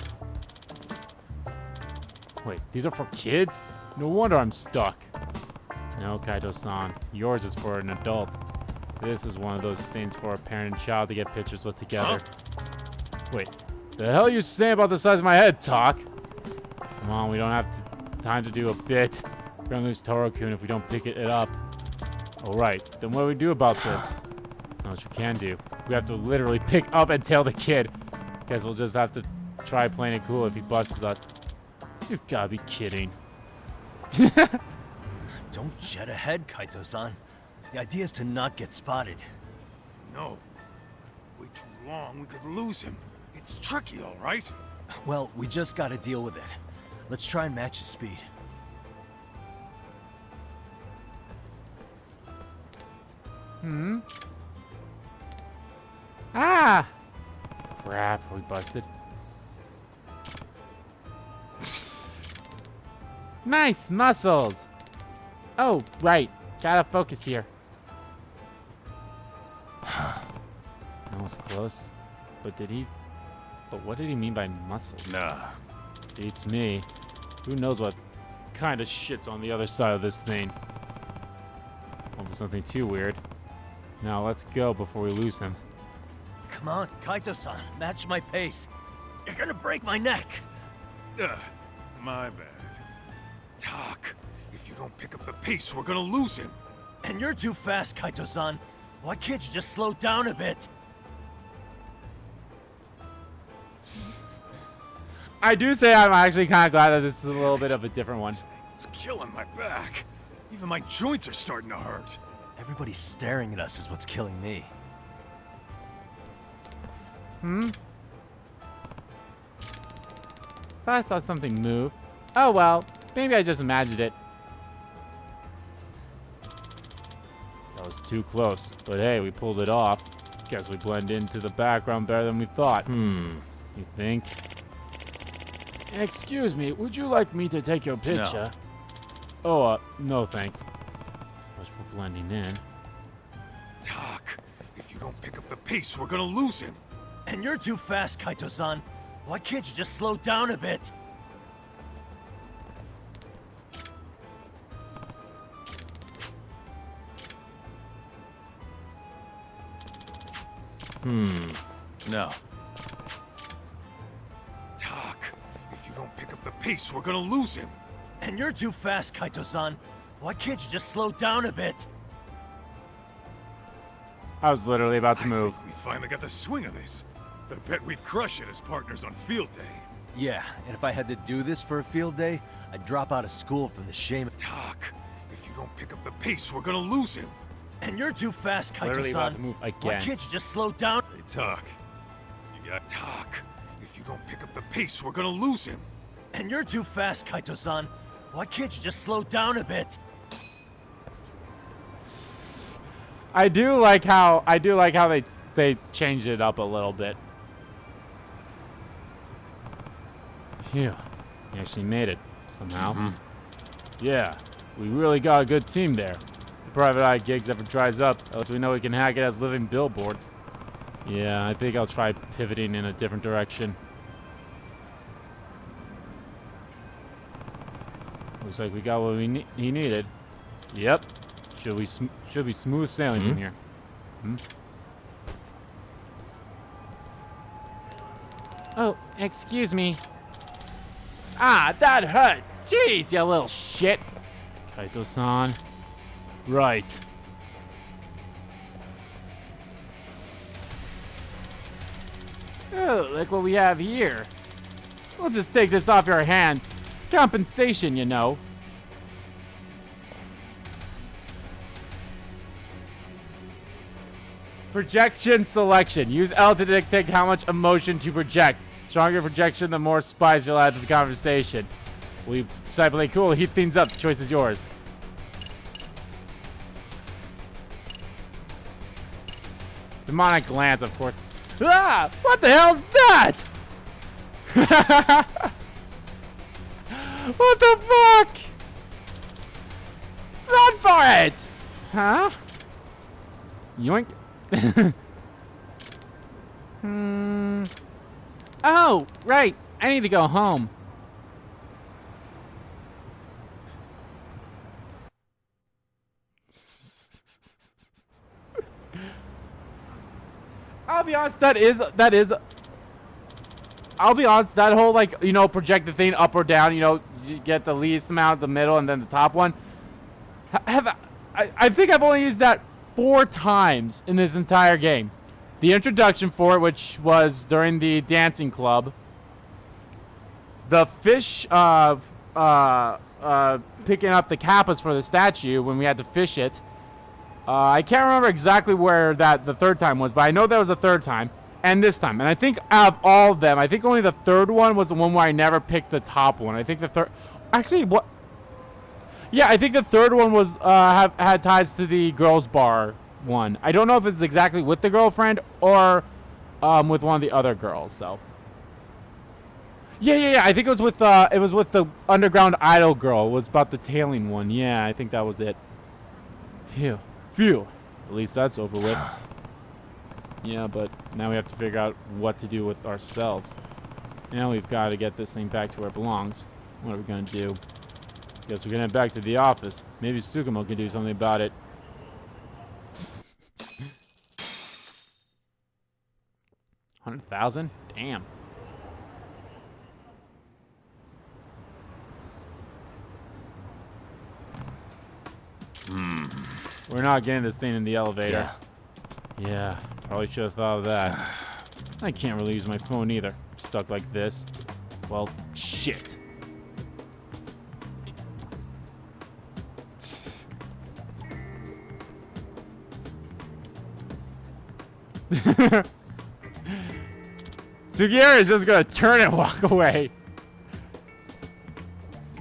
Wait, these are for kids? No wonder I'm stuck. No, Kaito-san. Yours is for an adult. This is one of those things for a parent and child to get pictures with together. Wait, the hell are you saying about the size of my head, Talk? Come on, we don't have time to do a bit. We're gonna lose Toro-kun if we don't pick it up. Alright, then what do we do about this? Not what you can do. We have to literally pick up and tail the kid. Guess we'll just have to try playing it cool if he busts us. You've gotta be kidding. Don't jet ahead, Kaito-san. The idea is to not get spotted. No. Wait too long, we could lose him. It's tricky, all right? Well, we just gotta deal with it. Let's try and match his speed. Ah! Crap, we busted. Nice muscles! Oh, right. Gotta focus here. That was close. But what did he mean by muscles? Nah. Beats me. Who knows what kind of shit's on the other side of this thing. Almost something too weird. Now let's go before we lose him. Come on, Kaito-san. Match my pace. You're gonna break my neck. My bad. Talk. If you don't pick up the pace, we're gonna lose him. And you're too fast, Kaito-san. Why can't you just slow down a bit? I do say I'm actually kind of glad that this is a little bit of a different one. It's killing my back. Even my joints are starting to hurt. Everybody staring at us is what's killing me. Thought I saw something move. Oh well, maybe I just imagined it. That was too close, but hey, we pulled it off. Guess we blend into the background better than we thought. You think? Excuse me, would you like me to take your picture? No. Oh, no thanks. So much for blending in. Talk. If you don't pick up the pace, we're gonna lose him. And you're too fast, Kaito-san. Why can't you just slow down a bit? No. Talk. If you don't pick up the pace, we're gonna lose him. And you're too fast, Kaito-san. Why can't you just slow down a bit? I was literally about to move. We finally got the swing of this. I bet we'd crush it as partners on field day. Yeah, and if I had to do this for a field day, I'd drop out of school from the shame. Talk. If you don't pick up the pace, we're gonna lose him. And you're too fast, Literally about to Kaito-san. move again. Why can't you just slow down? Hey, Talk. You got Talk. If you don't pick up the pace, we're gonna lose him. And you're too fast, Kaito-san. Why can't you just slow down a bit? I do like how they changed it up a little bit. Phew. We actually made it somehow. Yeah, we really got a good team there. The private eye gigs ever dries up, else we know we can hack it as living billboards. Yeah, I think I'll try pivoting in a different direction. Looks like we got what he needed. Yep. Should be smooth sailing from here. Oh, excuse me. Ah, that hurt. Jeez, you little shit. Kaito-san. Right. Oh, look what we have here. We'll just take this off your hands. Compensation, you know. Projection selection. Use L to dictate how much emotion to project. Stronger projection, the more spice you'll add to the conversation. We decide to play cool, heat things up. The choice is yours. Demonic glance, of course. Ah! What the hell's that? What the fuck? Run for it! Huh? Yoink. Oh, right. I need to go home. I'll be honest, I'll be honest, that whole, like, you know, project the thing up or down, you know, you get the least amount, the middle, and then the top one. I think I've only used that 4 times in this entire game. The introduction for it, which was during the dancing club. The fish, picking up the kappas for the statue when we had to fish it. I can't remember exactly where the third time was, but I know there was a third time. And this time. And I think out of all of them, I think only the third one was the one where I never picked the top one. I think the third... Actually, what... Yeah, I think the third one was had ties to the girls' bar one. I don't know if it's exactly with the girlfriend or with one of the other girls, so... Yeah. I think it was with the underground idol girl. It was about the tailing one. Yeah, I think that was it. Phew. At least that's over with. Yeah, but now we have to figure out what to do with ourselves. Now we've got to get this thing back to where it belongs. What are we going to do? Guess we're going to head back to the office. Maybe Tsukumo can do something about it. $100,000? Damn. We're not getting this thing in the elevator. Yeah, probably should have thought of that. I can't really use my phone either. I'm stuck like this. Well, shit. Sugiura is just gonna turn and walk away.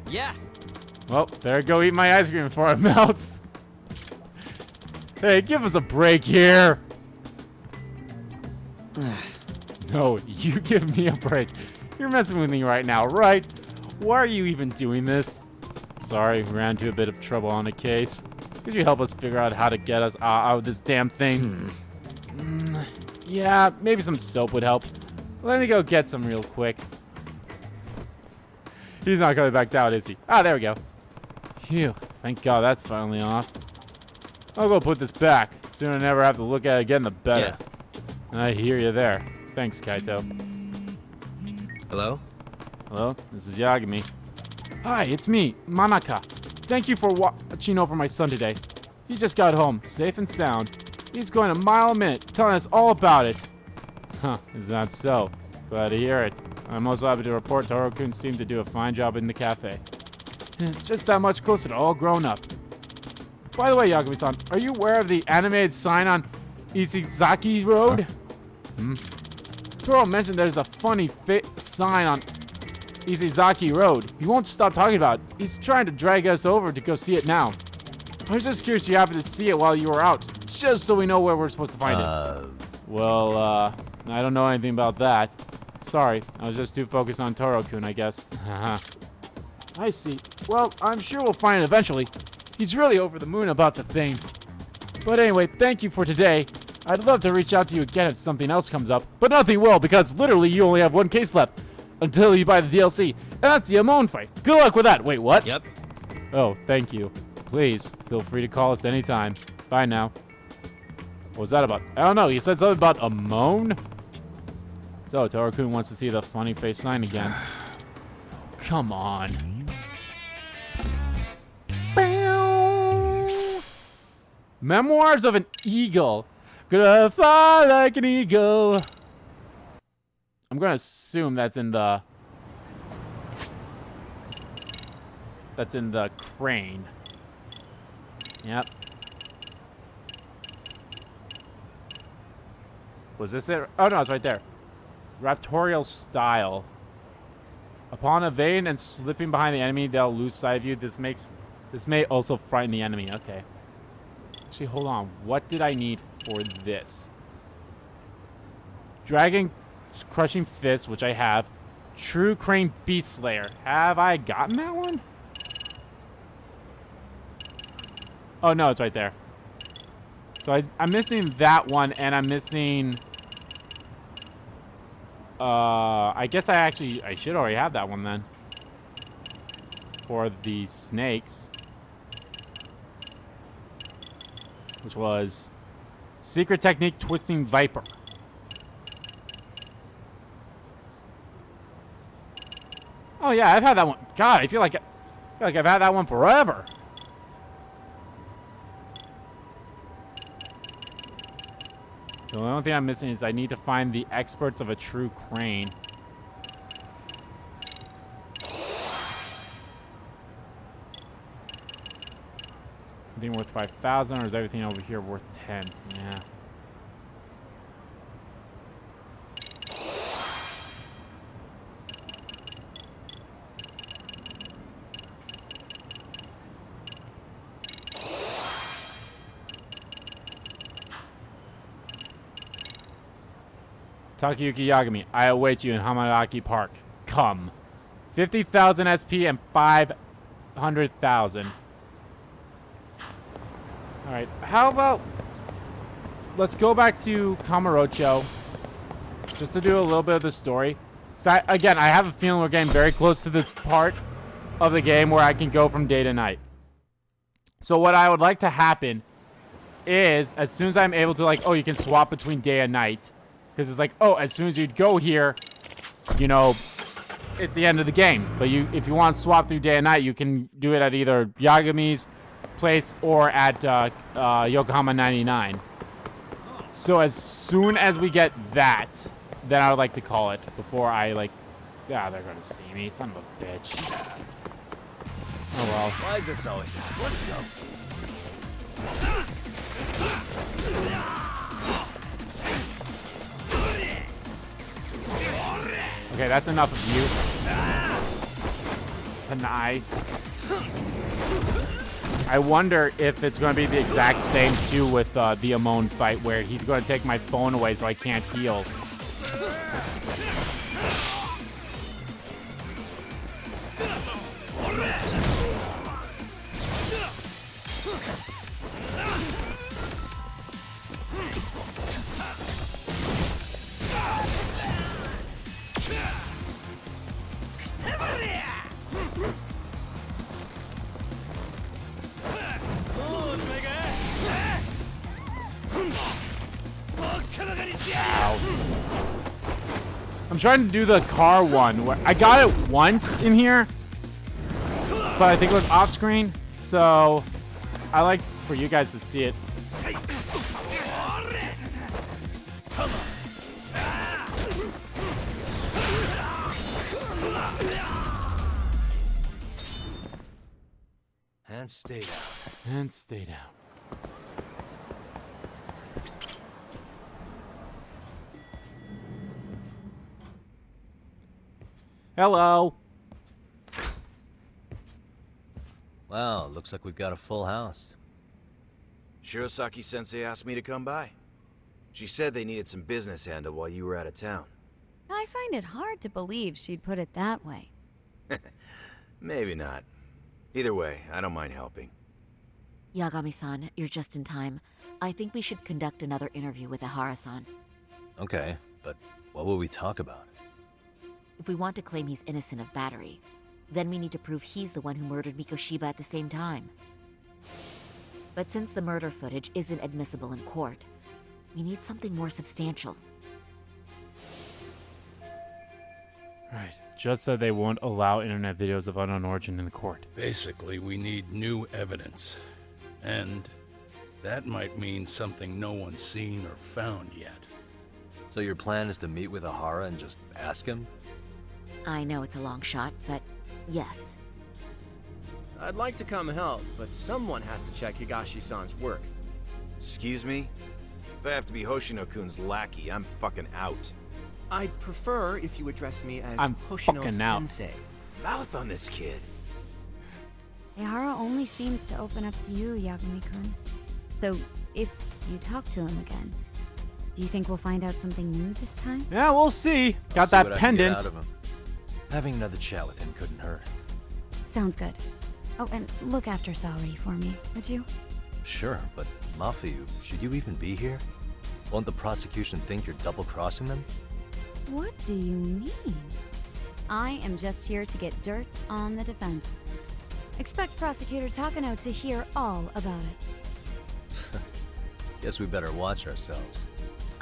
Yeah. Well, better go eat my ice cream before it melts. Hey, give us a break here. No, you give me a break. You're messing with me right now, right? Why are you even doing this? Sorry, ran into a bit of trouble on a case. Could you help us figure out how to get us out of this damn thing? Yeah, maybe some soap would help. Let me go get some real quick. He's not coming back down, is he? Ah, there we go. Phew, thank God that's finally off. I'll go put this back. Sooner than ever have to look at it again, the better. Yeah. I hear you there. Thanks, Kaito. Hello? Hello, this is Yagami. Hi, it's me, Manaka. Thank you for watching over my son today. He just got home, safe and sound. He's going a mile a minute, telling us all about it. Huh, is that so? Glad to hear it. I'm also happy to report Toro-kun seemed to do a fine job in the cafe. Just that much closer to all grown up. By the way, Yagami-san, are you aware of the animated sign on Ishizaki Road? Toro mentioned there's a funny sign on Ishizaki Road. He won't stop talking about it. He's trying to drag us over to go see it now. I was just curious you happened to see it while you were out, just so we know where we're supposed to find it. Well, I don't know anything about that. Sorry, I was just too focused on Toro-kun, I guess. I see. Well, I'm sure we'll find it eventually. He's really over the moon about the thing. But anyway, thank you for today. I'd love to reach out to you again if something else comes up, but nothing will because literally you only have one case left until you buy the DLC, and that's the Amon fight. Good luck with that. Wait, what? Yep. Oh, thank you. please, feel free to call us anytime. Bye now. What was that about? I don't know. He said something about a moan? So, Toru-kun wants to see the funny face sign again. Come on. Memoirs of an Eagle. Gonna fly like an eagle. I'm gonna assume that's in the... That's in the crane. Yep. Was this it? Oh no, it's right there. Raptorial style. Upon evading and slipping behind the enemy, they'll lose sight of you. This may also frighten the enemy. Okay. Actually, hold on. What did I need for this? Dragon Crushing Fist, which I have. True Crane Beast Slayer. Have I gotten that one? Oh, no, it's right there. So I'm missing that one, and I'm missing... I guess I should already have that one then. For the snakes. Which was Secret Technique Twisting Viper. Oh yeah, I've had that one. God, I feel like I've had that one forever. So the only thing I'm missing is I need to find the experts of a true crane. Everything worth 5,000, or is everything over here worth 10? Yeah. Takayuki Yagami, I await you in Hamadaki Park. Come. 50,000 SP and 500,000. Alright, how about... Let's go back to Kamurocho. Just to do a little bit of the story. So again, I have a feeling we're getting very close to the part of the game where I can go from day to night. So what I would like to happen is, as soon as I'm able to, like, oh, you can swap between day and night. Because it's like, oh, as soon as you go here, you know, it's the end of the game. But if you want to swap through day and night, you can do it at either Yagami's place or at Yokohama 99. So as soon as we get that, then I would like to call it before I, like... Yeah, they're going to see me. Son of a bitch. Oh, well. Why is this always happening? Let's go. Okay, that's enough of you. Panai. I wonder if it's going to be the exact same, too, with the Amon fight, where he's going to take my phone away so I can't heal. I'm trying to do the car one. Where I got it once in here, but I think it was off screen. So I like for you guys to see it. And stay down. And stay down. Hello. Wow, looks like we've got a full house. Shirosaki-sensei asked me to come by. She said they needed some business handled while you were out of town. I find it hard to believe she'd put it that way. Maybe not. Either way, I don't mind helping. Yagami-san, you're just in time. I think we should conduct another interview with Ihara-san. Okay, but what will we talk about? If we want to claim he's innocent of battery, then we need to prove he's the one who murdered Mikoshiba at the same time. But since the murder footage isn't admissible in court, we need something more substantial. Right. Just said they won't allow internet videos of unknown origin in the court. Basically, we need new evidence. And that might mean something no one's seen or found yet. So your plan is to meet with Ahara and just ask him? I know it's a long shot, but yes. I'd like to come help, but someone has to check Higashi-san's work. Excuse me? If I have to be Hoshino-kun's lackey, I'm fucking out. I'd prefer if you address me as I'm fucking out. Hoshino-sensei. Mouth on this kid. Ehara only seems to open up to you, Yagami-kun. So, if you talk to him again, do you think we'll find out something new this time? Yeah, we'll see. I'll Got see that what I can get pendant. out of him. Having another chat with him couldn't hurt. Sounds good. Oh, and look after Saori for me, would you? Sure, but Mafuyu, should you even be here? Won't the prosecution think you're double-crossing them? What do you mean? I am just here to get dirt on the defense. Expect Prosecutor Takano to hear all about it. Guess we better watch ourselves.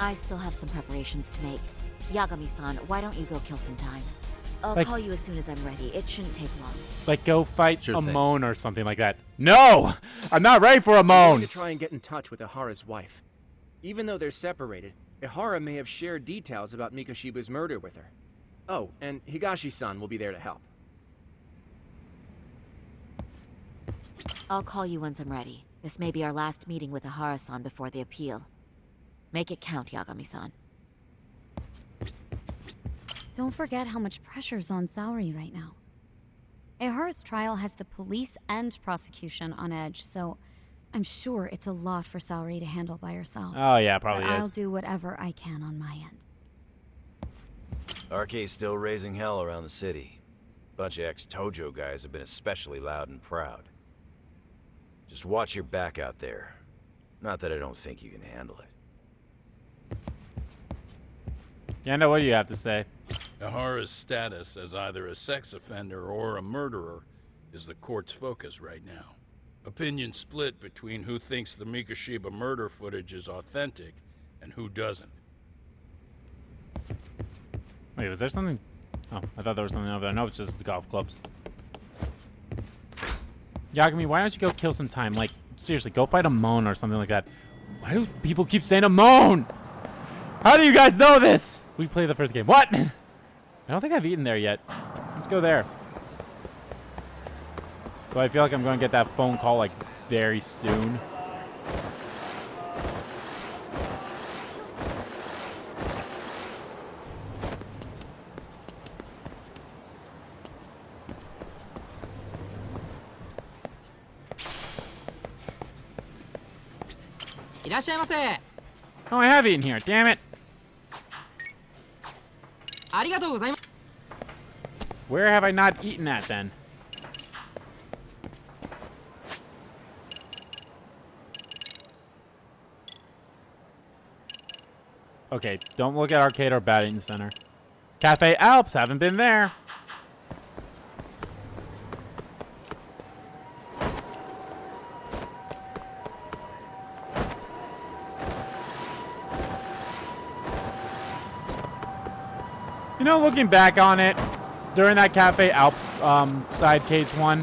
I still have some preparations to make. Yagami-san, why don't you go kill some time? I'll Like- call you as soon as I'm ready. It shouldn't take long. Like, go fight Sure a thing. moan or something like that. No! I'm not ready for a I'm moan! going to try and get in touch with Ihara's wife. Even though they're separated, Ihara may have shared details about Mikoshiba's murder with her. Oh, and Higashi-san will be there to help. I'll call you once I'm ready. This may be our last meeting with Ihara-san before the appeal. Make it count, Yagami-san. Don't forget how much pressure's on Saori right now. Ehara's trial has the police and prosecution on edge, so I'm sure it's a lot for Saori to handle by herself. Oh, yeah, probably but is. I'll do whatever I can on my end. RK's still raising hell around the city. Bunch of ex-Tojo guys have been especially loud and proud. Just watch your back out there. Not that I don't think you can handle it. Yeah, I know what you have to say. Ahara's status as either a sex offender or a murderer is the court's focus right now. Opinion split between who thinks the Mikoshiba murder footage is authentic and who doesn't. Wait, was there something? Oh, I thought there was something over there. No, it's just golf clubs. Yagami, why don't you go kill some time? Like, seriously, go fight a moan or something like that. Why do people keep saying a moan? How do you guys know this? We played the first game. What? I don't think I've eaten there yet. Let's go there. So I feel like I'm going to get that phone call, like, very soon. Oh, I have eaten here. Damn it. Where have I not eaten at then? Okay, don't look at Arcade or Batting Center. Cafe Alps, haven't been there. You know, looking back on it, during that Cafe Alps side case one,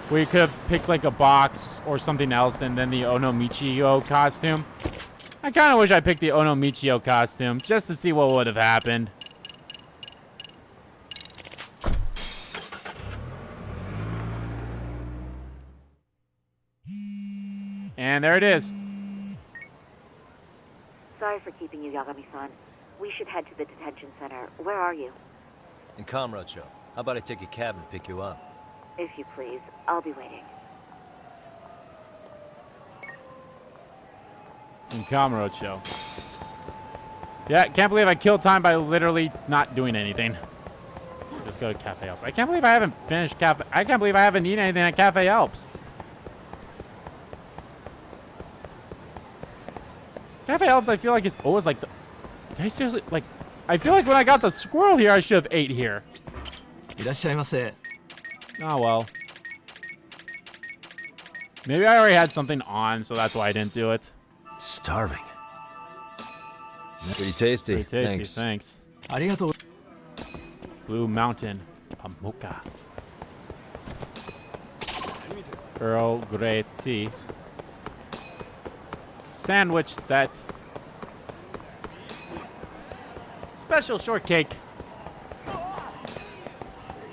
where you could have picked like a box or something else and then the Onomichio costume, I kind of wish I picked the Onomichio costume just to see what would have happened. And there it is. Sorry for keeping you, Yagami-san. We should head to the detention center. Where are you? In Kamurocho, how about I take a cab and pick you up? If you please. I'll be waiting. In Kamurocho. Yeah, can't believe I killed time by literally not doing anything. Just go to Cafe Alps. I can't believe I haven't finished Cafe... I can't believe I haven't eaten anything at Cafe Alps. Cafe Alps, I feel like it's always like the... Did I seriously... Like, I feel like when I got the squirrel here, I should have ate here. いらっしゃいませ。 Oh, well. Maybe I already had something on, so that's why I didn't do it. Starving. Pretty tasty. Pretty tasty, thanks. Arigato. Blue Mountain, a mocha. Earl Grey tea. Sandwich set. Special shortcake.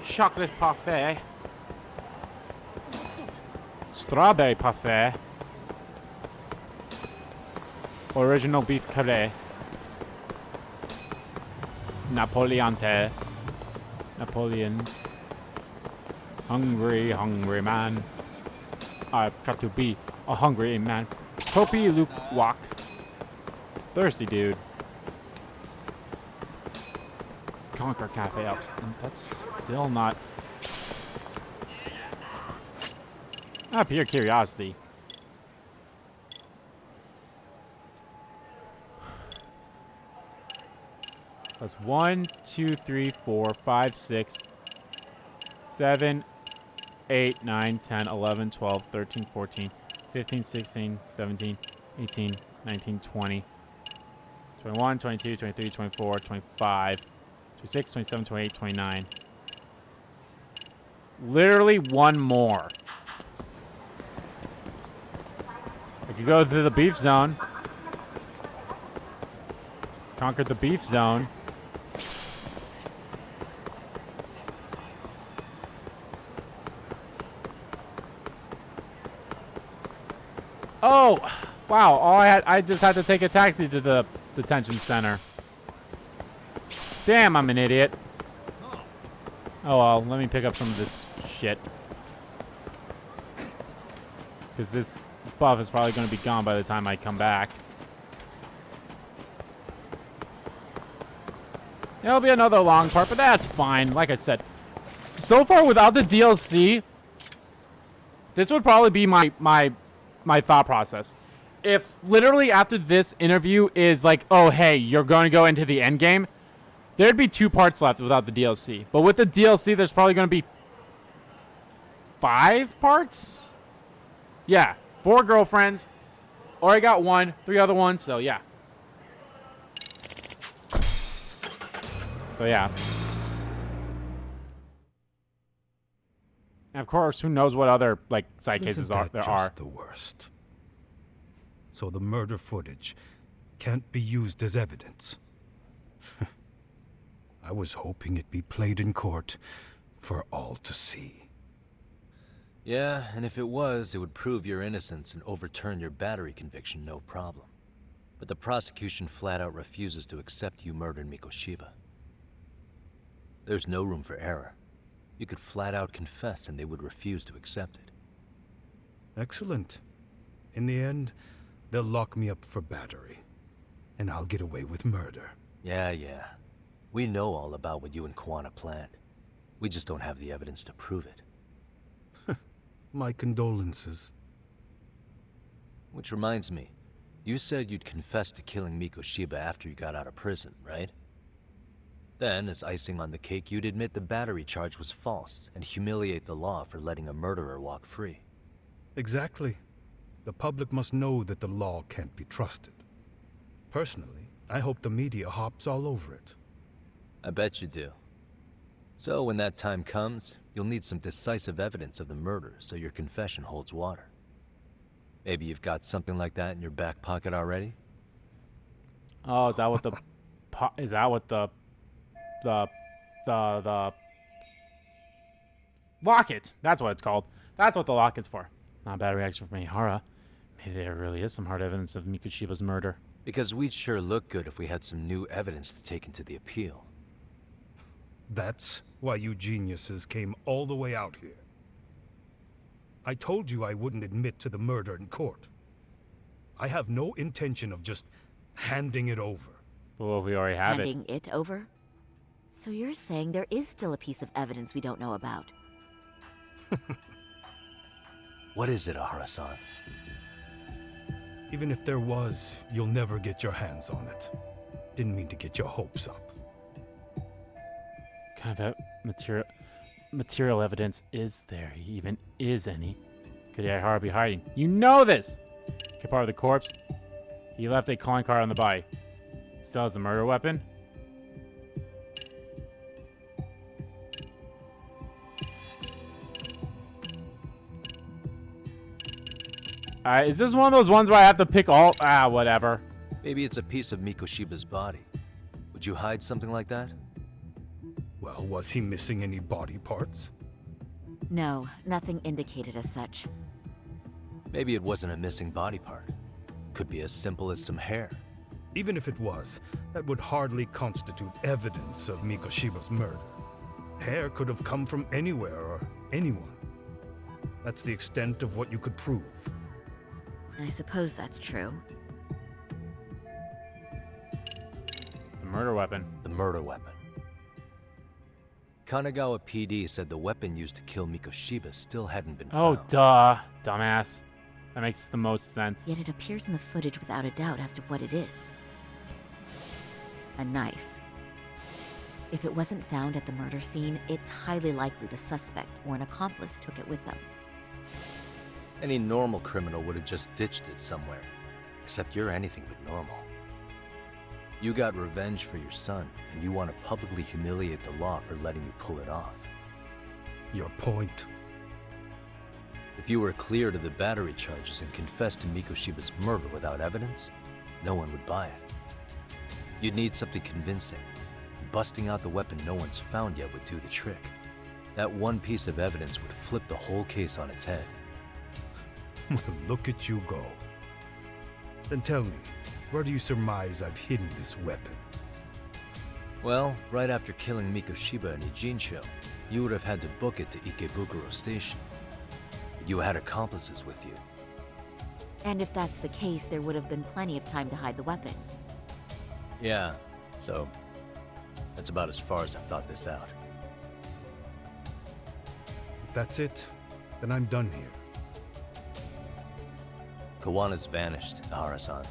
Chocolate parfait. Strawberry parfait. Original beef curry. Napoleonte. Napoleon. Hungry, hungry man. I've got to be a hungry man. Topi Luke walk. Thirsty dude. Conquer Cafe Ups. And that's still not. Pure curiosity. That's 1, 2, 3, 4, 5, 6, 7, 8, 9, 10, 11, 12, 13, 14, 15, 16, 17, 18, 19, 20, 21, 22, 23, 24, 25, 26, 27, 28, 29. Literally one more. I could go to the beef zone. Conquered the beef zone. Oh, wow. I just had to take a taxi to the detention center. Damn, I'm an idiot. Oh, well, let me pick up some of this shit. Because this buff is probably going to be gone by the time I come back. It'll be another long part, but that's fine. Like I said, so far without the DLC, this would probably be my thought process. If literally after this interview is like, oh, hey, you're going to go into the end game, there'd be 2 parts left without the DLC. But with the DLC, there's probably going to be 5 parts? Yeah, 4 girlfriends. Already got 1, 3 other ones, so yeah. So yeah. And of course, who knows what other like side cases there are. Just the worst. So the murder footage can't be used as evidence. I was hoping it'd be played in court for all to see. Yeah, and if it was, it would prove your innocence and overturn your battery conviction, no problem. But the prosecution flat out refuses to accept you murdered Mikoshiba. There's no room for error. You could flat out confess and they would refuse to accept it. Excellent. In the end, they'll lock me up for battery. And I'll get away with murder. Yeah. We know all about what you and Kuwana planned. We just don't have the evidence to prove it. My condolences. Which reminds me, you said you'd confess to killing Mikoshiba after you got out of prison, right? Then, as icing on the cake, you'd admit the battery charge was false and humiliate the law for letting a murderer walk free. Exactly. The public must know that the law can't be trusted. Personally, I hope the media hops all over it. I bet you do. So when that time comes, you'll need some decisive evidence of the murder so your confession holds water. Maybe you've got something like that in your back pocket already? Oh, is that what the locket? That's what it's called. That's what the locket's for. Not a bad reaction from Mihara. Maybe there really is some hard evidence of Mikoshiba's murder. Because we'd sure look good if we had some new evidence to take into the appeal. That's why you geniuses came all the way out here. I told you I wouldn't admit to the murder in court. I have no intention of just handing it over. Well, we already have handing it over? So you're saying there is still a piece of evidence we don't know about? What is it, Ahara-san? Even if there was, you'll never get your hands on it. Didn't mean to get your hopes up. Kind of material evidence is there, even is any? Could Ihara be hiding? You know this! Kept part of the corpse. He left a calling card on the body. Still has a murder weapon? Is this one of those ones where I have to pick all... whatever. Maybe it's a piece of Mikoshiba's body. Would you hide something like that? Well, was he missing any body parts? No, nothing indicated as such. Maybe it wasn't a missing body part. Could be as simple as some hair. Even if it was, that would hardly constitute evidence of Mikoshiba's murder. Hair could have come from anywhere or anyone. That's the extent of what you could prove. I suppose that's true. The murder weapon. The murder weapon. Kanagawa PD said the weapon used to kill Mikoshiba still hadn't been found. Oh, duh. Dumbass. That makes the most sense. Yet it appears in the footage without a doubt as to what it is. A knife. If it wasn't found at the murder scene, it's highly likely the suspect or an accomplice took it with them. Any normal criminal would have just ditched it somewhere. Except you're anything but normal. You got revenge for your son, and you want to publicly humiliate the law for letting you pull it off. Your point? If you were cleared of the battery charges and confessed to Mikoshiba's murder without evidence, no one would buy it. You'd need something convincing. Busting out the weapon no one's found yet would do the trick. That one piece of evidence would flip the whole case on its head. Look at you go. Then tell me, where do you surmise I've hidden this weapon? Well, right after killing Mikoshiba in Ijincho, you would have had to book it to Ikebukuro Station. You had accomplices with you. And if that's the case, there would have been plenty of time to hide the weapon. Yeah, so that's about as far as I've thought this out. If that's it, then I'm done here. Kawana's vanished, Ihara-san.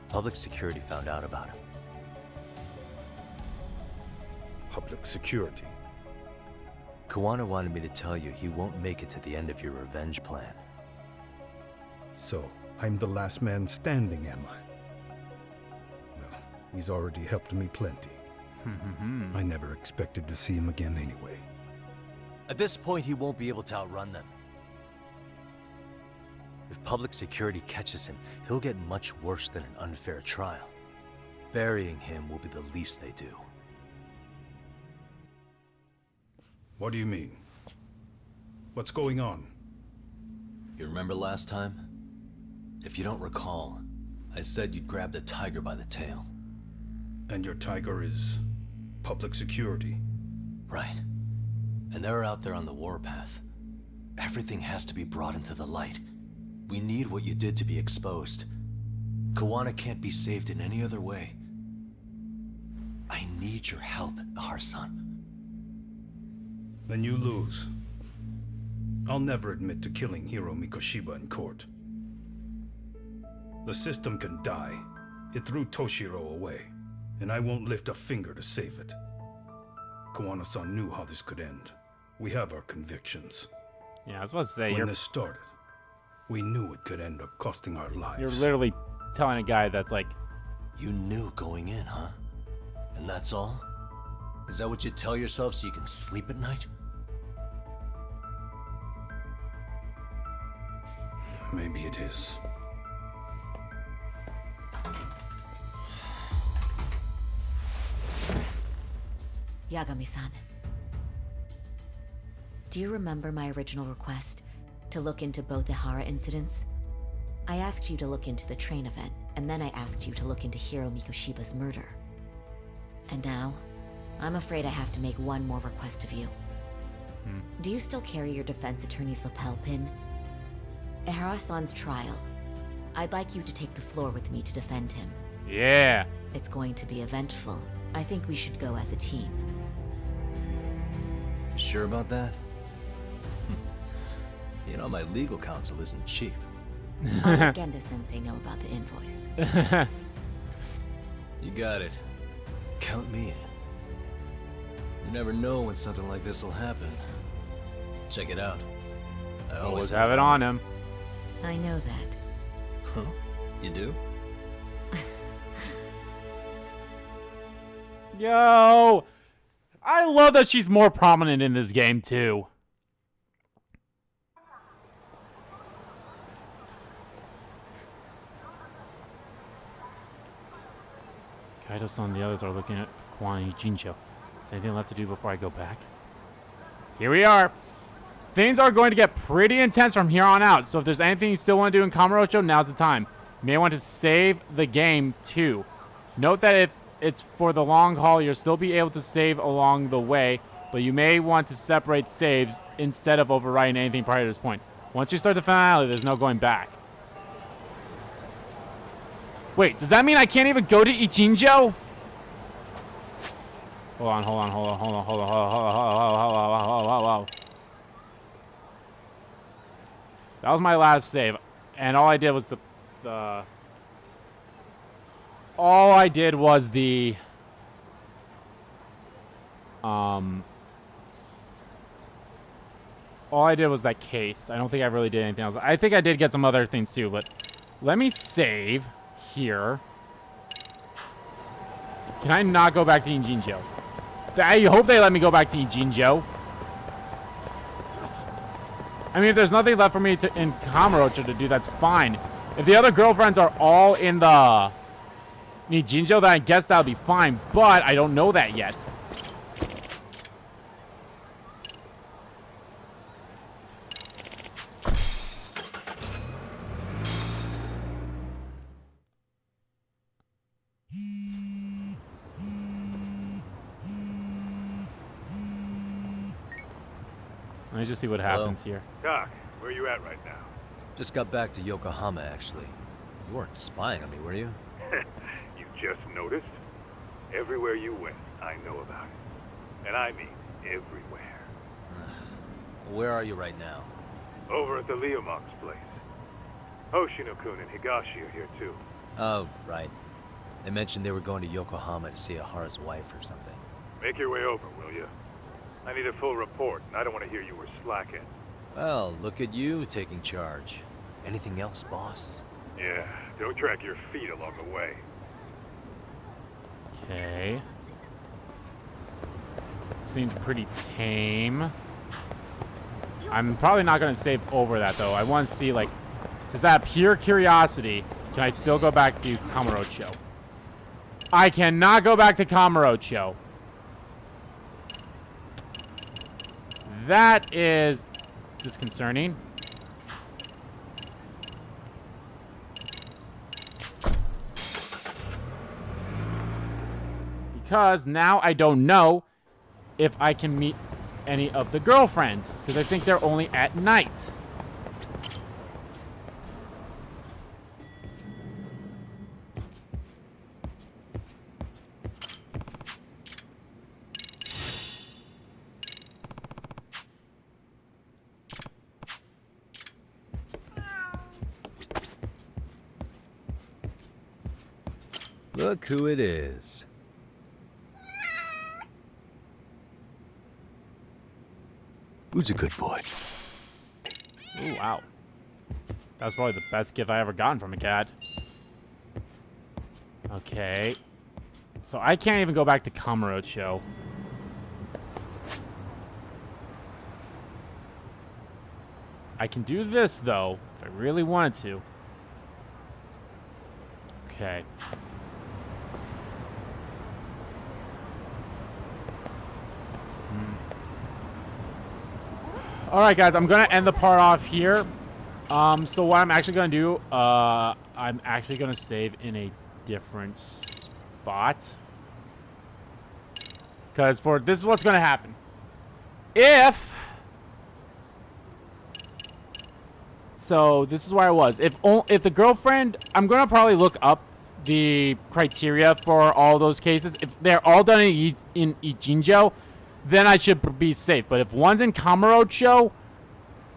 Public security found out about him. Public security? Kawana wanted me to tell you he won't make it to the end of your revenge plan. So, I'm the last man standing, am I? Well, he's already helped me plenty. I never expected to see him again anyway. At this point, he won't be able to outrun them. If public security catches him, he'll get much worse than an unfair trial. Burying him will be the least they do. What do you mean? What's going on? You remember last time? If you don't recall, I said you'd grab the tiger by the tail. And your tiger is public security? Right. And they're out there on the warpath. Everything has to be brought into the light. We need what you did to be exposed. Kawana can't be saved in any other way. I need your help, Ihara-san. Then you lose. I'll never admit to killing Hiro Mikoshiba in court. The system can die. It threw Toshiro away, and I won't lift a finger to save it. Kawana-san knew how this could end. We have our convictions. Yeah, I was about to say, when this started, we knew it could end up costing our lives. You're literally telling a guy that's like... You knew going in, huh? And that's all? Is that what you tell yourself so you can sleep at night? Maybe it is. Yagami-san. Do you remember my original request? To look into both the Ihara incidents? I asked you to look into the train event, and then I asked you to look into Hiro Mikoshiba's murder. And now, I'm afraid I have to make one more request of you. Do you still carry your defense attorney's lapel pin? Ihara-san's trial. I'd like you to take the floor with me to defend him. Yeah. It's going to be eventful. I think we should go as a team. You sure about that? You know, my legal counsel isn't cheap. I'll let Genda-sensei know about the invoice. You got it. Count me in. You never know when something like this will happen. Check it out. I Always have it on him. I know that. Huh? You do? Yo! I love that she's more prominent in this game, too. Kaido-san and the others are looking at Kwan and Jincho. Is there anything left to do before I go back? Here we are. Things are going to get pretty intense from here on out, so if there's anything you still want to do in Kamurocho, now's the time. You may want to save the game, too. Note that if it's for the long haul, you'll still be able to save along the way, but you may want to separate saves instead of overwriting anything prior to this point. Once you start the finale, there's no going back. Wait, does that mean I can't even go to Ichinjo? Hold on. That was my last save, and all I did was all I did was that case. I don't think I really did anything else. I think I did get some other things too, but let me save here. Can I not go back to Ijinjo? I hope they let me go back to Ijinjo. I mean, if there's nothing left for me in Kamurocho to do, that's fine. If the other girlfriends are all in the Nijinjo, then I guess that would be fine, but I don't know that yet. Let me just see what happens here. Doc, where are you at right now? Just got back to Yokohama, actually. You weren't spying on me, were you? You just noticed? Everywhere you went, I know about it. And I mean everywhere. Where are you right now? Over at the Leomong's place. Hoshino-kun and Higashi are here too. Oh, right. They mentioned they were going to Yokohama to see Ahara's wife or something. Make your way over, will you? I need a full report, and I don't want to hear you were slacking. Well, look at you taking charge. Anything else, boss? Yeah, don't drag your feet along the way. Okay. Seems pretty tame. I'm probably not going to save over that, though. I want to see, like, just out of pure curiosity, can I still go back to Kamurocho? I cannot go back to Kamurocho. That is disconcerting. Because now I don't know if I can meet any of the girlfriends. Because I think they're only at night. Look who it is. Who's a good boy? Ooh, wow. That's probably the best gift I ever gotten from a cat. Okay. So I can't even go back to Kamurocho. I can do this, though, if I really wanted to. Okay. Alright, guys, I'm going to end the part off here. So what I'm actually going to do, I'm actually going to save in a different spot. Because this is what's going to happen. So this is where I was. If the girlfriend, I'm going to probably look up the criteria for all those cases. If they're all done in Ijinjo, then I should be safe. But if one's in Kamurocho,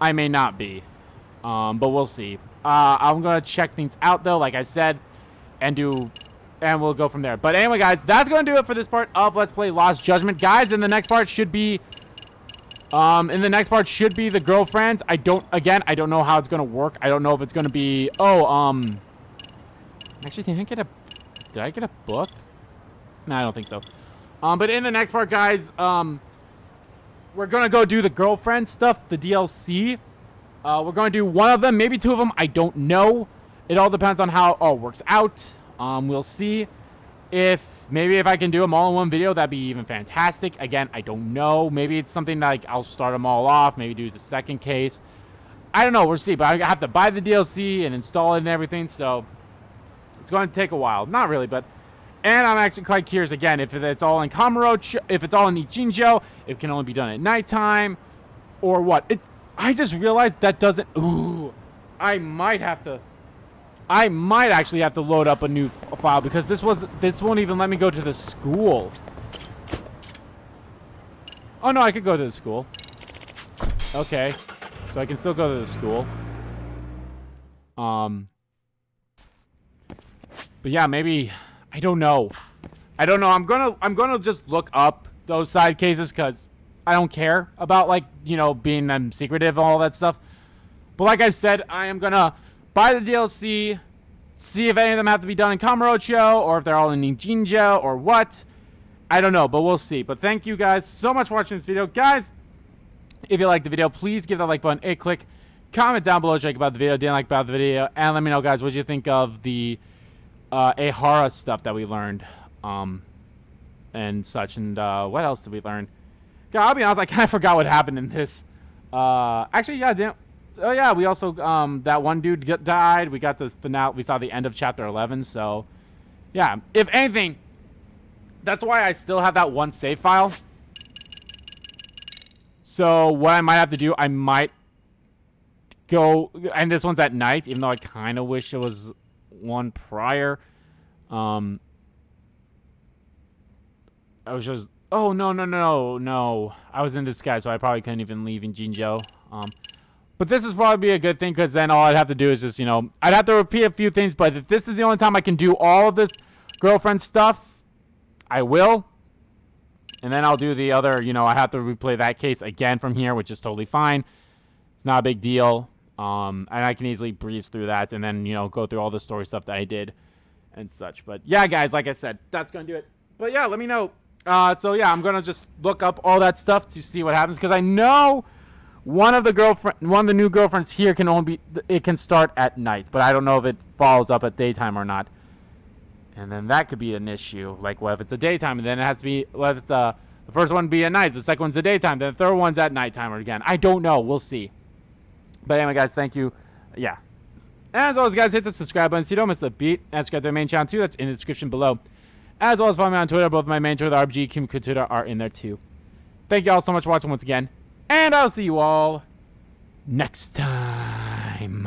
I may not be. But we'll see. I'm going to check things out, though, like I said, and we'll go from there. But anyway, guys, that's going to do it for this part of Let's Play Lost Judgment. Guys, in the next part should be In the next part should be the girlfriend. I don't know how it's gonna work. I don't know if it's gonna be, actually, did I get a book? No, I don't think so. But in the next part, guys, we're gonna go do the girlfriend stuff, the DLC. We're gonna do one of them, maybe two of them. I don't know. It all depends on how it all works out. We'll see. Maybe if I can do them all in one video, that'd be even fantastic. Again, I don't know. Maybe it's something like I'll start them all off, maybe do the second case. I don't know. We'll see. But I have to buy the DLC and install it and everything, so it's going to take a while. Not really, but... And I'm actually quite curious, again, if it's all in Kamurocho, if it's all in Ichinjo, if it can only be done at nighttime, or what. I just realized that doesn't... Ooh. I might actually have to load up a new file, because this won't even let me go to the school. Oh, no, I could go to the school. Okay. So I can still go to the school. But yeah, maybe... I don't know. I'm gonna just look up those side cases, because I don't care about, like, you know, being secretive and all that stuff. But like I said, I am gonna buy the DLC, see if any of them have to be done in Kamurocho, or if they're all in Ninjinja, or what. I don't know, but we'll see. But thank you guys so much for watching this video. Guys, if you liked the video, please give that like button a click. Comment down below what you like about the video, didn't like about the video, and let me know, guys, what you think of the Ahara stuff that we learned, and such. And what else did we learn? God, I'll be honest, I kind of forgot what happened in this. Actually, yeah, oh yeah, we also that one dude died. We got the finale. We saw the end of chapter 11. So yeah, if anything, that's why I still have that one save file. So what I might have to do, I might go, and this one's at night, even though I kind of wish it was one prior. I was just, oh no, I was in disguise, so I probably couldn't even leave in Jinjo. But this is probably a good thing, because then all I'd have to do is just, you know, I'd have to repeat a few things, but if this is the only time I can do all of this girlfriend stuff, I will. And then I'll do the other, you know, I have to replay that case again from here, which is totally fine. It's not a big deal. And I can easily breeze through that and then, you know, go through all the story stuff that I did and such. But yeah, guys, like I said, that's going to do it. But yeah, let me know. So yeah, I'm going to just look up all that stuff to see what happens, because I know one of the new girlfriends here can only be, it can start at night, but I don't know if it follows up at daytime or not. And then that could be an issue. Like, what if it's a daytime, and then it has to be, what if it's the first one be at night, the second one's a daytime, then the third one's at nighttime, or again. I don't know. We'll see. But anyway, guys, thank you. Yeah. And as always, guys, hit the subscribe button so you don't miss a beat. And subscribe to my main channel, too. That's in the description below. As well as follow me on Twitter. Both my main Twitter, the RPG, Kimiko Twitter, are in there, too. Thank you all so much for watching once again. And I'll see you all next time.